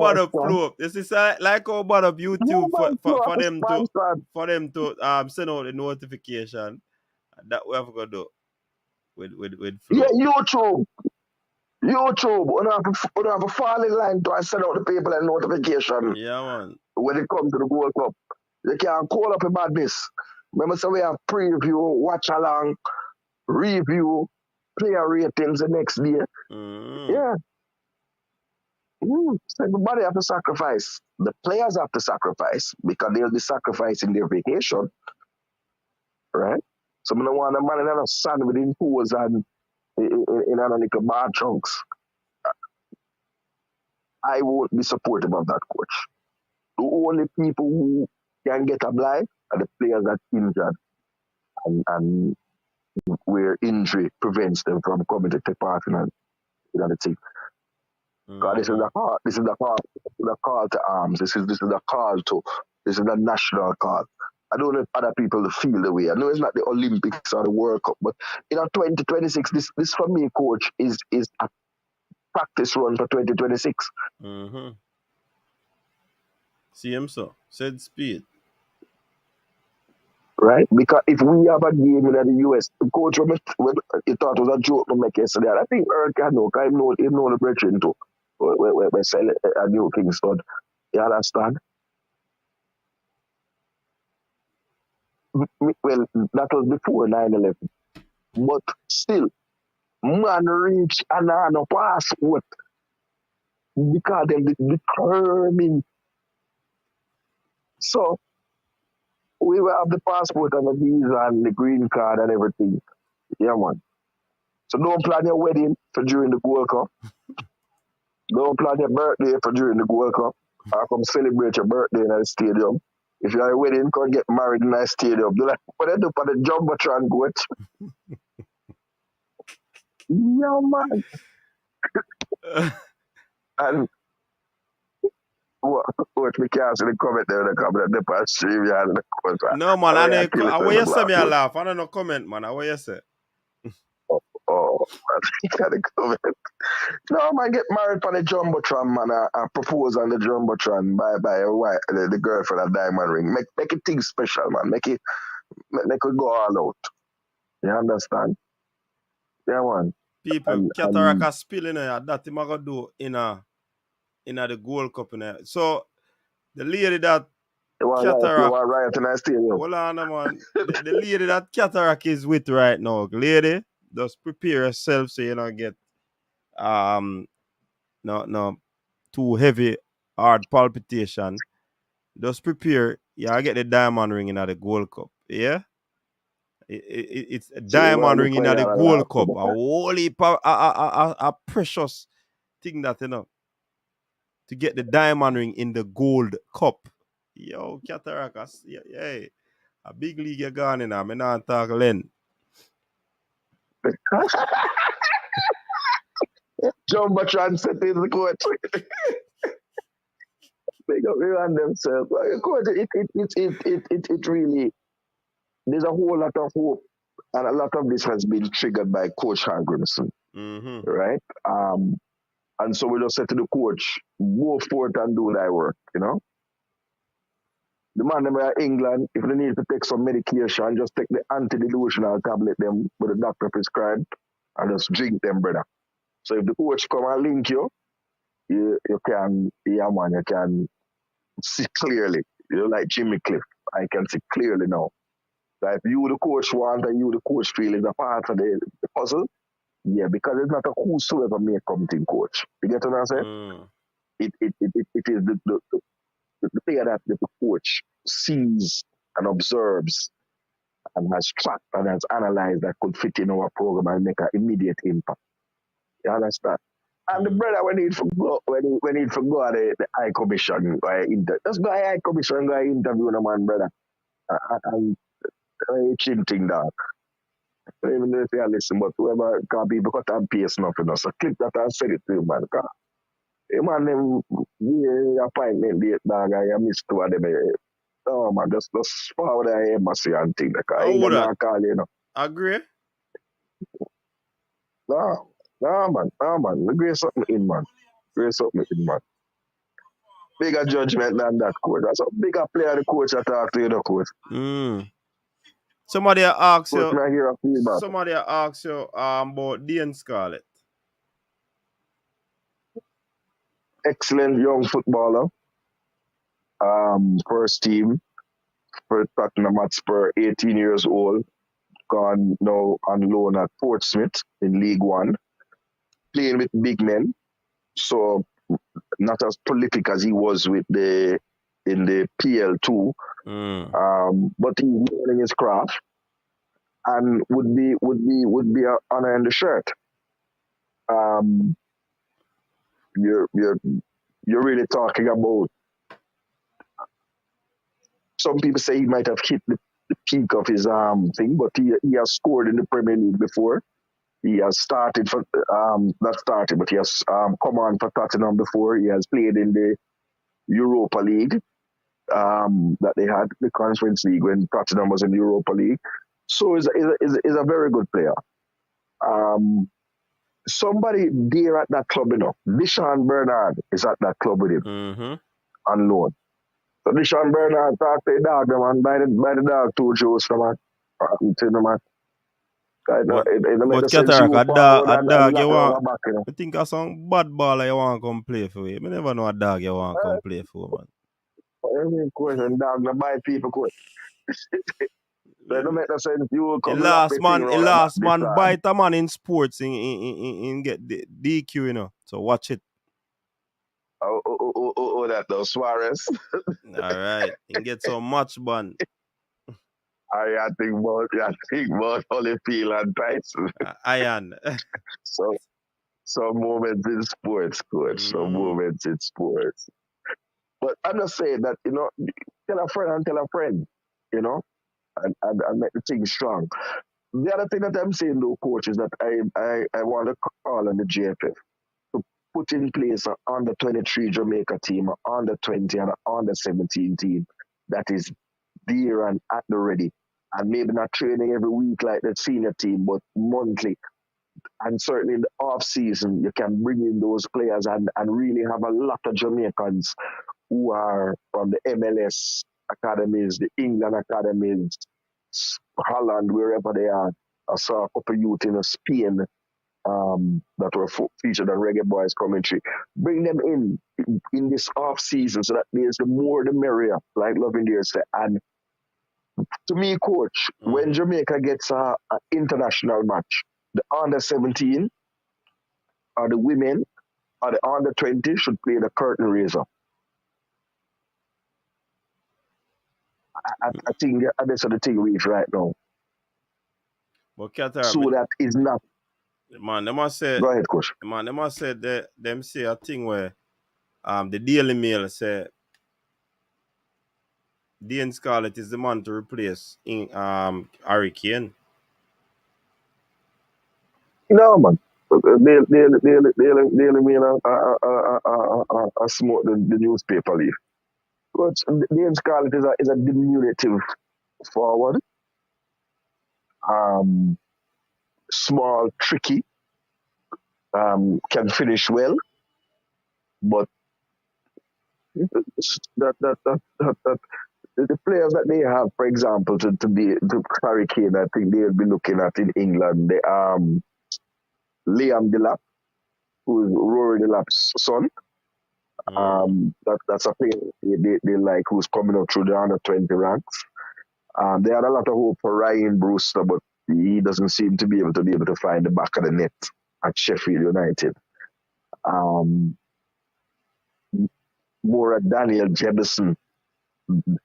bad up flow up. This is like how bad up YouTube for them to send out the notification that we have to do with flow. Yeah, YouTube. We don't have to fall in line to send out the people a notification. Yeah, man. When it comes to the World Cup, they can call up about this. Remember, so we have preview, watch along, review, player ratings the next day. Yeah. So everybody have to sacrifice. The players have to sacrifice because they'll be sacrificing their vacation, right? So I don't want a man in a sun within pools and in a little bar trunks. I won't be supportive of that, coach. The only people who can get a blind are the players that injured and where injury prevents them from coming to take part in the team. This is the call to arms. This is the national call. I don't know if other people feel the way. I know it's not the Olympics or the World Cup, but in 2026, this for me, coach, is a practice run for 2026. See him so said speed. Right? Because if we have a game in the US, coach, when you thought it was a joke to make yesterday, I think Eric can know, because he know the brethren too. We sell a new Kingston. You understand? Well, that was before 9/11. But still, man reach and no passport because them determined. So we will have the passport and the visa and the green card and everything. Yeah, man. So don't plan your wedding for during the World Cup. Don't plan your birthday for during the World Cup. Or come celebrate your birthday in a stadium. If you're a wedding, come get married in a stadium. Do like what they do for the Jumbotron, coach. Yeah, man. And what we can't see the comment there, the comment the past stream, yeah, the comment. No, man, I want you say me a laugh. I don't know comment, man. I want you say. Oh, man, you can't comment. No, man, get married for the Jumbotron, man. I propose on the Jumbotron by a wife, the girlfriend of Diamond Ring. Make it thing special, man. Make it go all out. You understand? Yeah, man. People, Cataracta spilling that him gonna do in the Gold Cup in there. So the lady that Cataract, you want riot in that stadium. hold on, man. the lady that Cataract is with right now, lady, just prepare yourself so you don't get no too heavy, hard palpitation. Just prepare. Yeah, I get the diamond ring in the Gold Cup. Yeah. It's a diamond ring in the Gold Cup. A whole heap a precious thing that, you know, to get the diamond ring in the Gold Cup. Yo, Cataracas, yeah. A big league you gone in. I'm not talk Len. Jumbotron set in the court. They got around themselves. Coach, it really, there's a whole lot of hope, and a lot of this has been triggered by Coach Hangrimson, right? And so we just said to the coach, go forth and do thy work, you know? The man them in England, if they need to take some medication, just take the anti-delusional tablet them with the doctor prescribed and just drink them, brother. So if the coach come and link you can, yeah man, you can see clearly. You know, like Jimmy Cliff. I can see clearly now. That if you the coach want and you the coach feel is a part of the puzzle, yeah, because it's not a whosoever may come to coach. You get what I'm saying? It is the player that the coach sees and observes and has tracked and has analyzed that could fit in our program and make an immediate impact. You understand? And the brother when he forgot the High Commission, just go High Commission go interview the man, brother. And thing that. Even if you listen, but whoever can be because I'm pace nothing. So clip that and send it to him, man. Man, them appointment date, dog, I missed two of them. No, man, just forward I embassy and thing. I ain't gonna call you, Agree? No, man. Grace something in, man. Bigger judgment than that, coach. That's a bigger player, the coach that talk to you, the coach. Somebody asks you. Coach, somebody asks you about Dean Scarlett. Excellent young footballer. First team for Tottenham Hotspur, 18 years old. Gone now on loan at Portsmouth in League One. Playing with big men. So not as prolific as he was in the PL2. But he's learning his craft and would be an honor in the shirt. You're really talking about. Some people say he might have hit the peak of his thing, but he has scored in the Premier League before. He has started for not started, but he has come on for Tottenham before. He has played in the Europa League that they had, the Conference League when Tottenham was in the Europa League. So he's a very good player. Somebody there at that club, Deshaun Bernard is at that club with him on loan. So Deshaun Bernard talked to the dog, man, by the dog 2 Joes from man. But Cataract, a dog you want. I think of some bad baller you want to come play for you. I never know a dog you want to come play for, man. I mean, question, dog, the buy people, coach. They don't make no sense. You will come last man bite a man in sports in get DQ, you know. So watch it. That though, Suarez. All right. And get so much ban. I think about Holyfield and Tyson. Iron. So some moments in sports, coach. Some moments in sports. But I'm just saying that, tell a friend and tell a friend, and make the thing strong. The other thing that I'm saying, though, coach, is that I want to call on the GFF to put in place an under 23 Jamaica team, an under 20 and an under 17 team that is there and at the ready. And maybe not training every week like the senior team, but monthly. And certainly in the off season, you can bring in those players and really have a lot of Jamaicans who are from the MLS academies, the England academies, Holland, wherever they are. I saw a couple youth in Spain that were featured on Reggae Boyz commentary. Bring them in this off season so that there's the more the merrier, like Loving Deer said. And to me, coach, when Jamaica gets an international match, the under 17 or the women or the under 20 should play the curtain raiser. I think that's the thing we right now. But Qatar, so that is not. Man, they must say. Go ahead, coach. Man, they must say them say a thing where the Daily Mail say Dean Scarlett is the man to replace Harry Kane. No, man. Daily Mail smoke the newspaper leaf. But Dean Scarlett is a diminutive forward. Small, tricky. Can finish well, but that the players that they have, for example, to carry Kane, I think they'll be looking at in England. Liam Delap, who is Rory Delap's son. That's a player they like who's coming up through the under 20 ranks. They had a lot of hope for Ryan Brewster, but he doesn't seem to be able to find the back of the net at Sheffield United. More at Daniel Jebison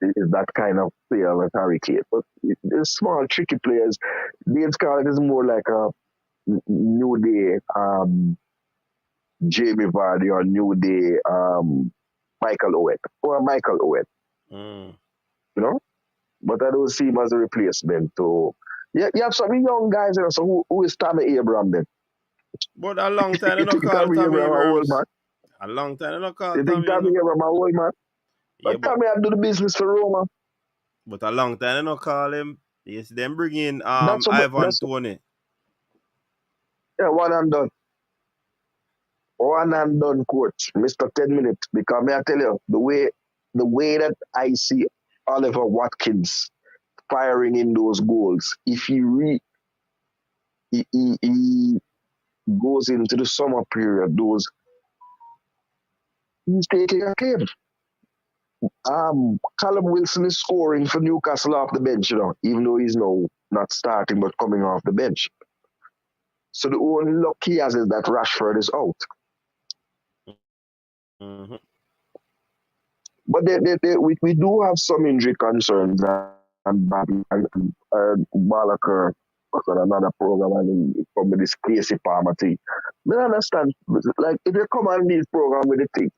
is that kind of player like Harry Kane. But the small, tricky players, Dean Scarlett is more like a new day Jamie Vardy or new day Michael Owen or Michael Owen. You know? But I don't see him as a replacement to. Yeah, you have some young guys, you know, so who is Tommy Abraham then? But a long time they don't call Tommy Tommy Abraham a old Abrams. man. A long time they don't call You think Tommy Abraham a old man? Yeah, But Tommy had to do the business for Roma. But a long time they don't call him. Yes, them bring in That's Tony. Yeah, one and done. One and done, coach. Mr. 10 minutes. Because may I tell you, the way that I see Oliver Watkins firing in those goals, if he goes into the summer period, he's taking a game. Callum Wilson is scoring for Newcastle off the bench, you know, even though he's now not starting but coming off the bench. So the only luck he has is that Rashford is out. Mm-hmm. But we do have some injury concerns, and Balaker was on another program and he come with this Casey Palmer thing. I understand, like if you come on this program with the thing,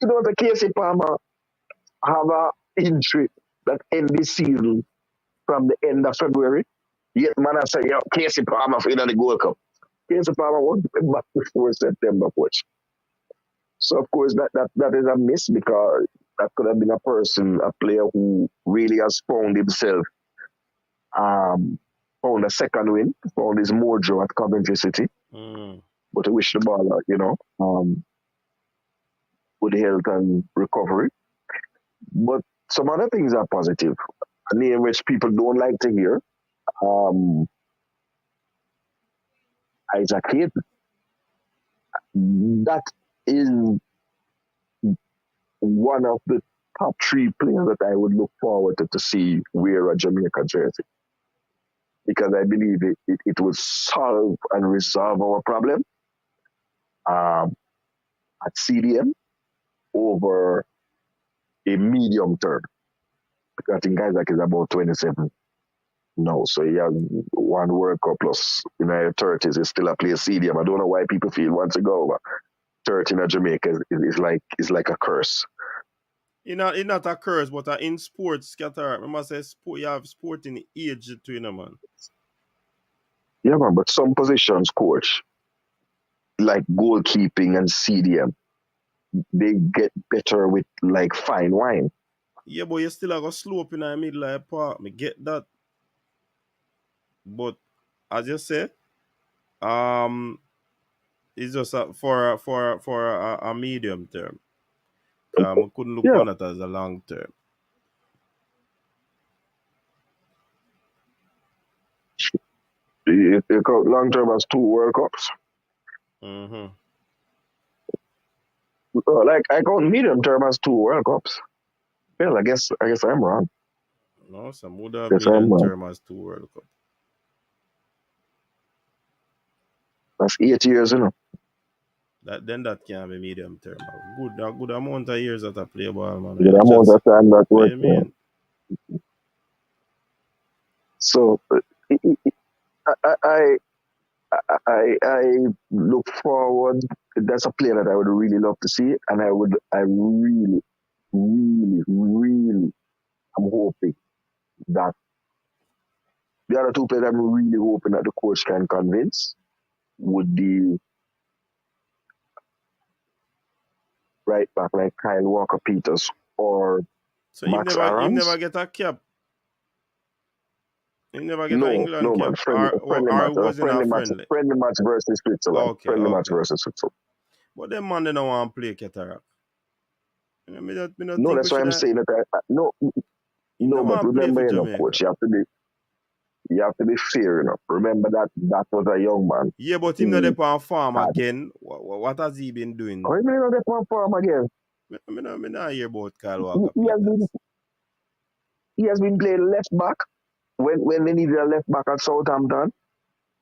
you know the Casey Palmer have a injury that end this season from the end of February. Yet man I say, yo, Casey Palmer for the Gold Cup. Casey Palmer won't be back before September, coach. So of course that is a miss because that could have been a player who really has found himself, found a second win, found his mojo at Coventry City. But I wish the ball, you know, good health and recovery. But some other things are positive. A name which people don't like to hear. Isaac Hayden. That is one of the top 3 players that I would look forward to see wear a Jamaica jersey. Because I believe it will solve and resolve our problem at CDM over a medium term. Because I think Isaac is about 27 now, so he has one World Cup plus in his 30s. He's still a player CDM. I don't know why people feel once you go over 30 in Jamaica is like a curse. It's not a curse, but in sports, Qatar, remember say sport, you have sport in age to you know, man. Yeah, man, but some positions, coach, like goalkeeping and CDM, they get better with like fine wine. Yeah, but you still have a slope in the middle of the park. Me get that. But as you say, it's just for a medium term. We couldn't look on it as a long term. You count long term as 2 World Cups. Mm-hmm. Like I count medium term as 2 World Cups. Well, I guess I'm wrong. No, some would have medium term as 2 World Cups. That's 8 years, you know. That can be medium term. A good amount of years that I play ball, man. Good amount of time that works. So I look forward. That's a player that I would really love to see, and I really am hoping that the other 2 players I'm really hoping that the coach can convince would be right back like Kyle Walker-Peters or Max Aarons. You never get a cap. You never get an England cap. Man, friendly match versus Switzerland. Okay, match versus Switzerland. But them man they don't want to play Cataract. No, that's why I'm saying that. No, but remember, you know, coach, you have to be fair, you know. Remember that was a young man. Yeah, but him not on farm again. What has he been doing? Oh, he not on farm again. Me not hear about Kyle He, Walker he has been Peters. he has been playing left back when they needed a left back at Southampton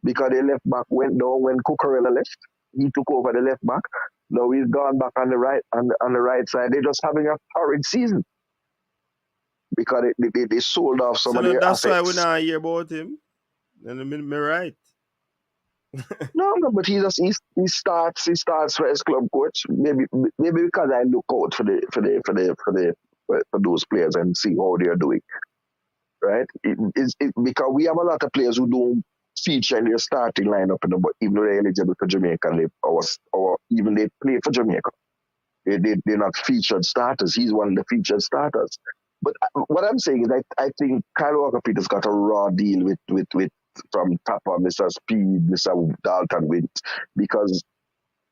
because the left back went down when Cucurella left. He took over the left back. Now he's gone back on the right on the right side. They're just having a horrid season because they sold off some So of no, their that's why we assets. not hear about him. And me right. No, but he starts for his club coach. Maybe because I look out for those players and see how they are doing. Right? Because we have a lot of players who don't feature in their starting lineup, but even though they're eligible for Jamaica, or even they play for Jamaica, they're not featured starters. He's one of the featured starters. But what I'm saying is, I think Kyle Walker Peters got a raw deal with from Tapper, Mr. Speed, Mr. Dalton Wint, because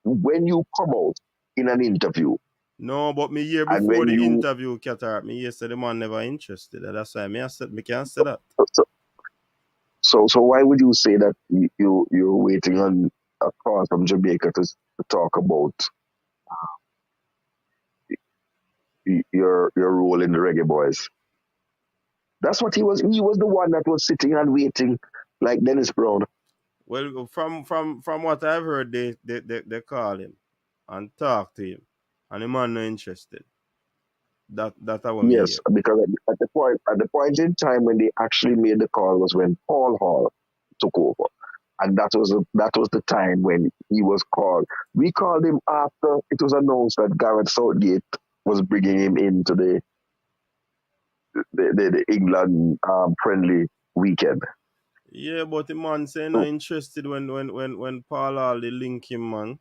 when you come out in an interview No, but me year and before when the you interview, Qatar, me year said the man never interested. That's why me can't say that. so so why would you say that you're waiting on a call from Jamaica to talk about your role in the Reggae Boys? That's what he was. He was the one that was sitting and waiting, like Dennis Brown. Well, from what I've heard, they call him and talk to him, and the man not interested. That I want me Yes, hear. because at the point in time when they actually made the call was when Paul Hall took over, and that was the time when he was called. We called him after it was announced that Gareth Southgate was bringing him into the England friendly weekend. Yeah, but the man say not So, interested when Paul Hall link him, man.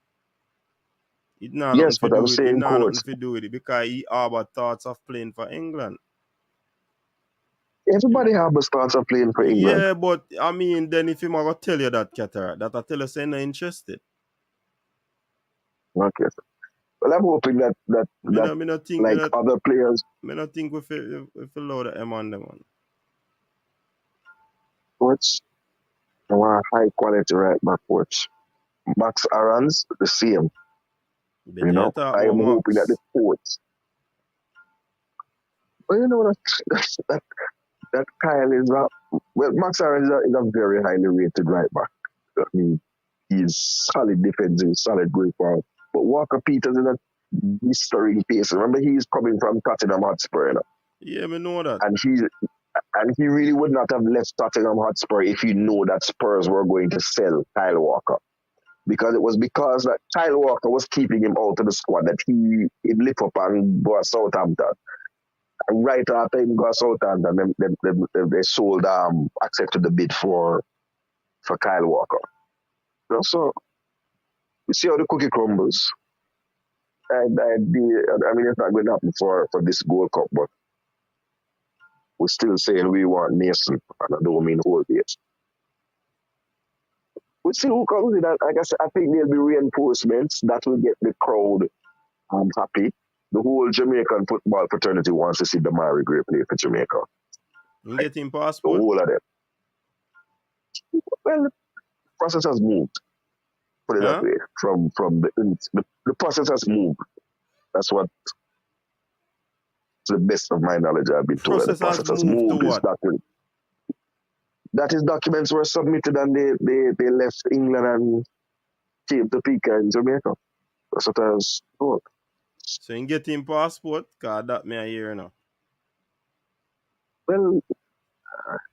It not yes, nothing to but do I'm with it. It saying, not coach, nothing to do with it because he harbor thoughts of playing for England. everybody have a start of playing for England. Yeah, but I mean, then if him I go tell you that, Qatar, that I tell you say not interested. Okay. Well, I'm hoping that Me no think like other players, me not think we feel load of M on them one. coach, I want a high quality right back coach. Max Aaron's the same. But you talk I about am hoping that the Max. coach. But that that Kyle is a well, Max Aaron is a very highly rated right back. I mean, he's solid defensive, solid going forward. But Walker Peters is a mystery pace. Remember, he's coming from Tottenham Hotspur, you know? Yeah, me know that. and he really would not have left Tottenham Hotspur if he knew that Spurs were going to sell Kyle Walker. Because it was because that Kyle Walker was keeping him out of the squad that he'd lift up and go to Southampton. And right after him go to Southampton, they sold accepted the bid for Kyle Walker. You know, so we see how the cookie crumbles. I mean, it's not going to happen for this Gold Cup, but we're still saying we want Mason, and I don't mean whole days. We'll see who comes in. Like I said, I think there'll be reinforcements that will get the crowd happy. The whole Jamaican football fraternity wants to see Damari Gray play for Jamaica. You Right? get him The passport? whole of them. Well, the process has moved. Put it that Huh? way. From the process has moved. That's what, to the best of my knowledge, I've been told that the Process has process has moved to moved. what? That his documents were submitted and they left England and came to Pica in Jamaica. That's what I was told. So you get him passport? Cause that me a hear now. Well,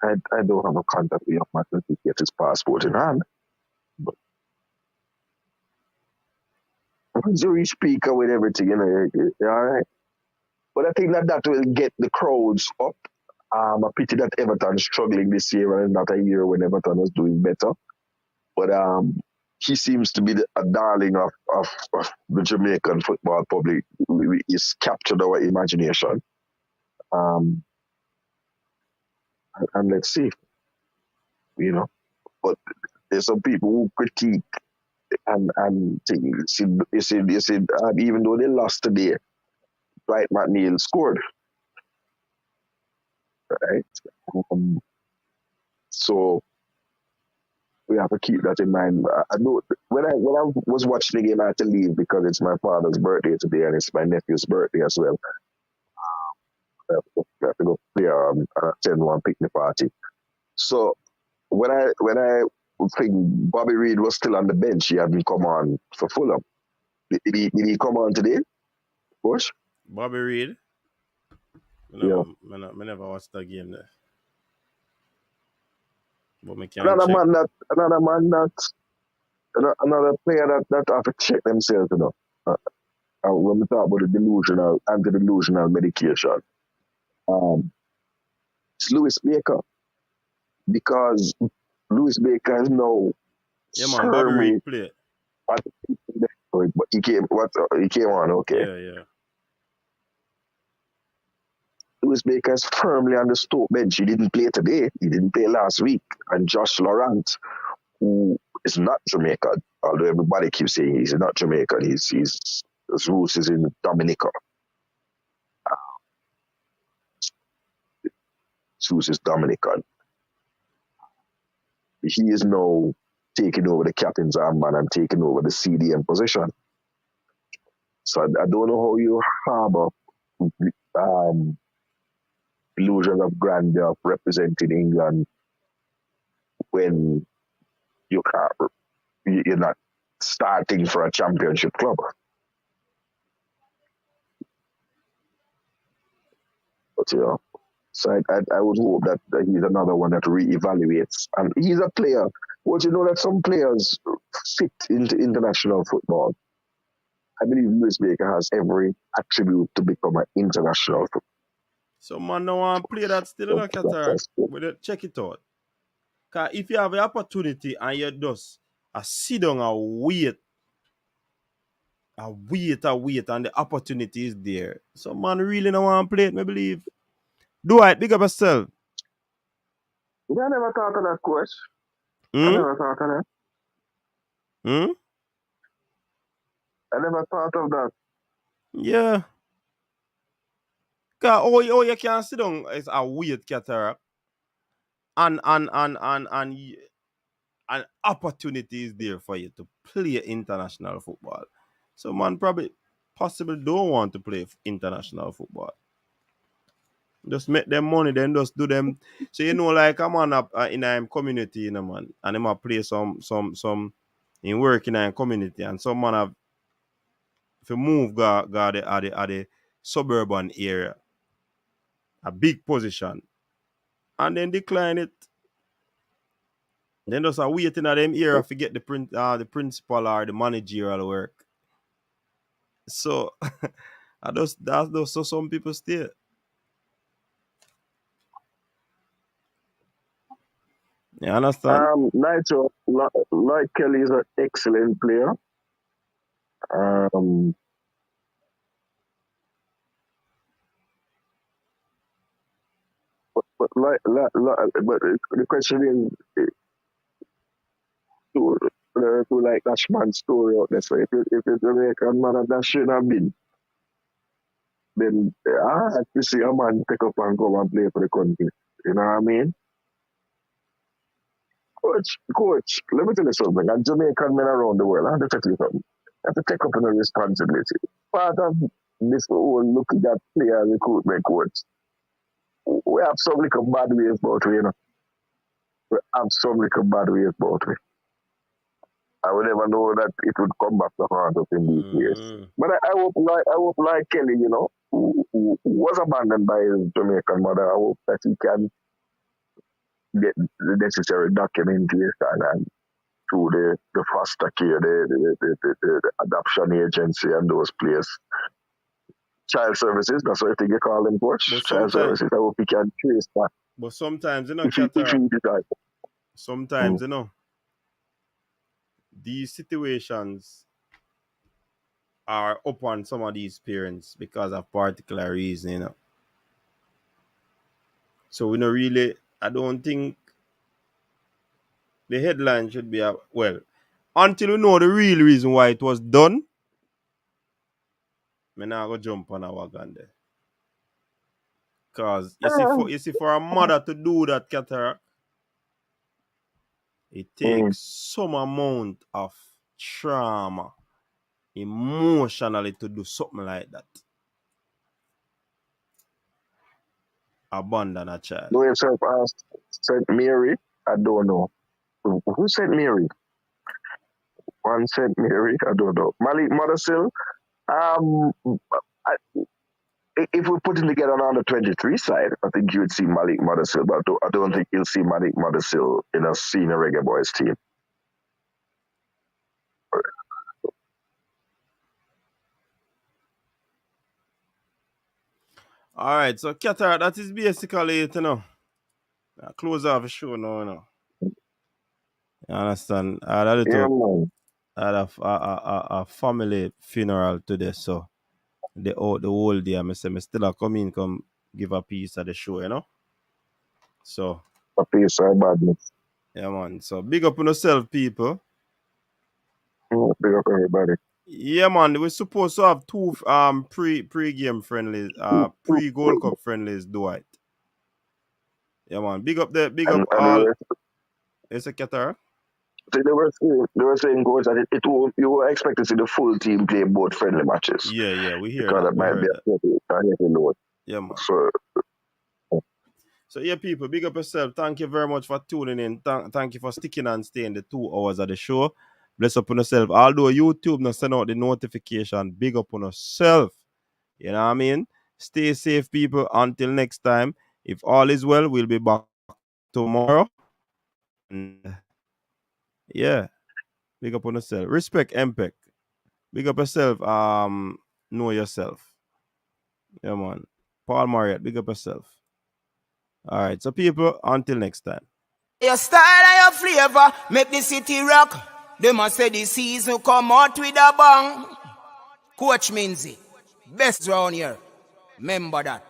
I don't have a contact with young man to get his passport in hand. But once you reach Pica with everything, you're all right. But I think that will get the crowds up. A pity that Everton's struggling this year and not a year when Everton was doing better. But he seems to be a darling of the Jamaican football public. He's captured our imagination. Um, and let's see, you know. But there's some people who critique and think, you see, even though they lost today, Dwight McNeil scored, right? Um, so we have to keep that in mind. I know when I was watching the game, I had to leave because it's my father's birthday today and it's my nephew's birthday as well. I have to go play attend one picnic party. So when I think Bobby Reid was still on the bench, he hadn't come on for Fulham. Did he come on today, Bush? Bobby Reid. Yeah. I never watched that game there. But me can Another check. Another player that have to check themselves, you know. When we talk about the anti-delusional medication, it's Lewis Baker, because Lewis Baker is now Yeah, man, Bobby firmly Reid play. but he came on, okay. Yeah. Lewis Baker is firmly on the Stoke bench. He didn't play today. He didn't play last week. And Josh Laurent, who is not Jamaican, although everybody keeps saying he's not Jamaican. His roots is in Dominica. His roots is Dominican. He is now taking over the captain's armband and taking over the CDM position. So I don't know how you harbor illusion of grandeur of representing England when you're not starting for a championship club. But so I would hope that he's another one that reevaluates. And he's a player. Well, you know that some players fit into international football. I believe Lewis Baker has every attribute to become an international football. So man, no one play that still in a Qatar. But check it out. Cause if you have the opportunity and you just sit down and wait, and the opportunity is there. So man really no want to play it, me believe. Do it, big up yourself. I never thought of that, coach. I never thought of that. I never thought of that. Yeah. Cause you can sit down is a weird Qatar. And opportunity is there for you to play international football. So man probably possibly don't want to play international football. Just make them money, then just do them. So like I'm on in a community, man, and I'm play some in work in a community, and some man have if you move go the suburban area, a big position, and then decline it. Then just a waiting at them area to get the principal or the managerial work. So that's so some people stay. You understand? Nigel, Lloyd Kelly is an excellent player. But the question is to like Dashman's story out there. So if it's American man that shouldn't have been, then I have to see a man take up and go and play for the country. You know what I mean? Coach, let me tell you something. And Jamaican men around the world, I have to tell you something. I have to take up a responsibility. Part of this whole looking at player recruitment, coach, we have some little bad ways about it, you know. We have some little bad ways about it. I would never know that it would come back to haunt us in these years. But I hope like Kelly, you know, who was abandoned by his Jamaican mother, I hope that he can get the necessary documentation and through the foster care, the adoption agency and those places. Child services, that's what you call them, coach. Child services, I hope he can trace that. But sometimes, you know, sometimes, you know, these situations are upon some of these parents because of particular reason, you know. So we don't really, I don't think the headline should be until we know the real reason why it was done. Me now go jump on a wagon there. Cause you see for a mother to do that, cataract, It takes some amount of trauma emotionally to do something like that. Abandon a child. Do yourself ask St. Mary? I don't know. Who St. Mary? One St. Mary? I don't know. Malik Mothersill? If we're putting together on the 23 side, I think you would see Malik Mothersill, but I don't think you'll see Malik Mothersill in a senior Reggae Boyz team. All right, so Qatar, that is basically it, close off the show now, You understand? I had a family funeral today, so the whole day, I still come give a piece of the show, So A piece of badness. yeah, man. So big up on yourself, people. Big up everybody. Yeah, man. We're supposed to have two pre-game friendlies, pre-Gold Cup friendlies, Dwight. Yeah, man. Big up all. It's a Qatar. So they were saying goals that you were expecting to see the full team play both friendly matches. Yeah, we hear because that. It might be a heavy load. Yeah, man. So yeah, people, big up yourself. Thank you very much for tuning in. Thank you for sticking and staying the 2 hours of the show. Bless up on yourself. Although YouTube not send out the notification, big up on yourself. You know what I mean? Stay safe, people. Until next time. If all is well, we'll be back tomorrow. And yeah, big up on yourself. Respect MPEC. Big up yourself. Know yourself. Yeah, man. Paul Marriott, big up yourself. All right, so people, until next time. Your style and your flavor make the city rock. They must say the season come out with a bang. Coach Minzy, best round here. Remember that.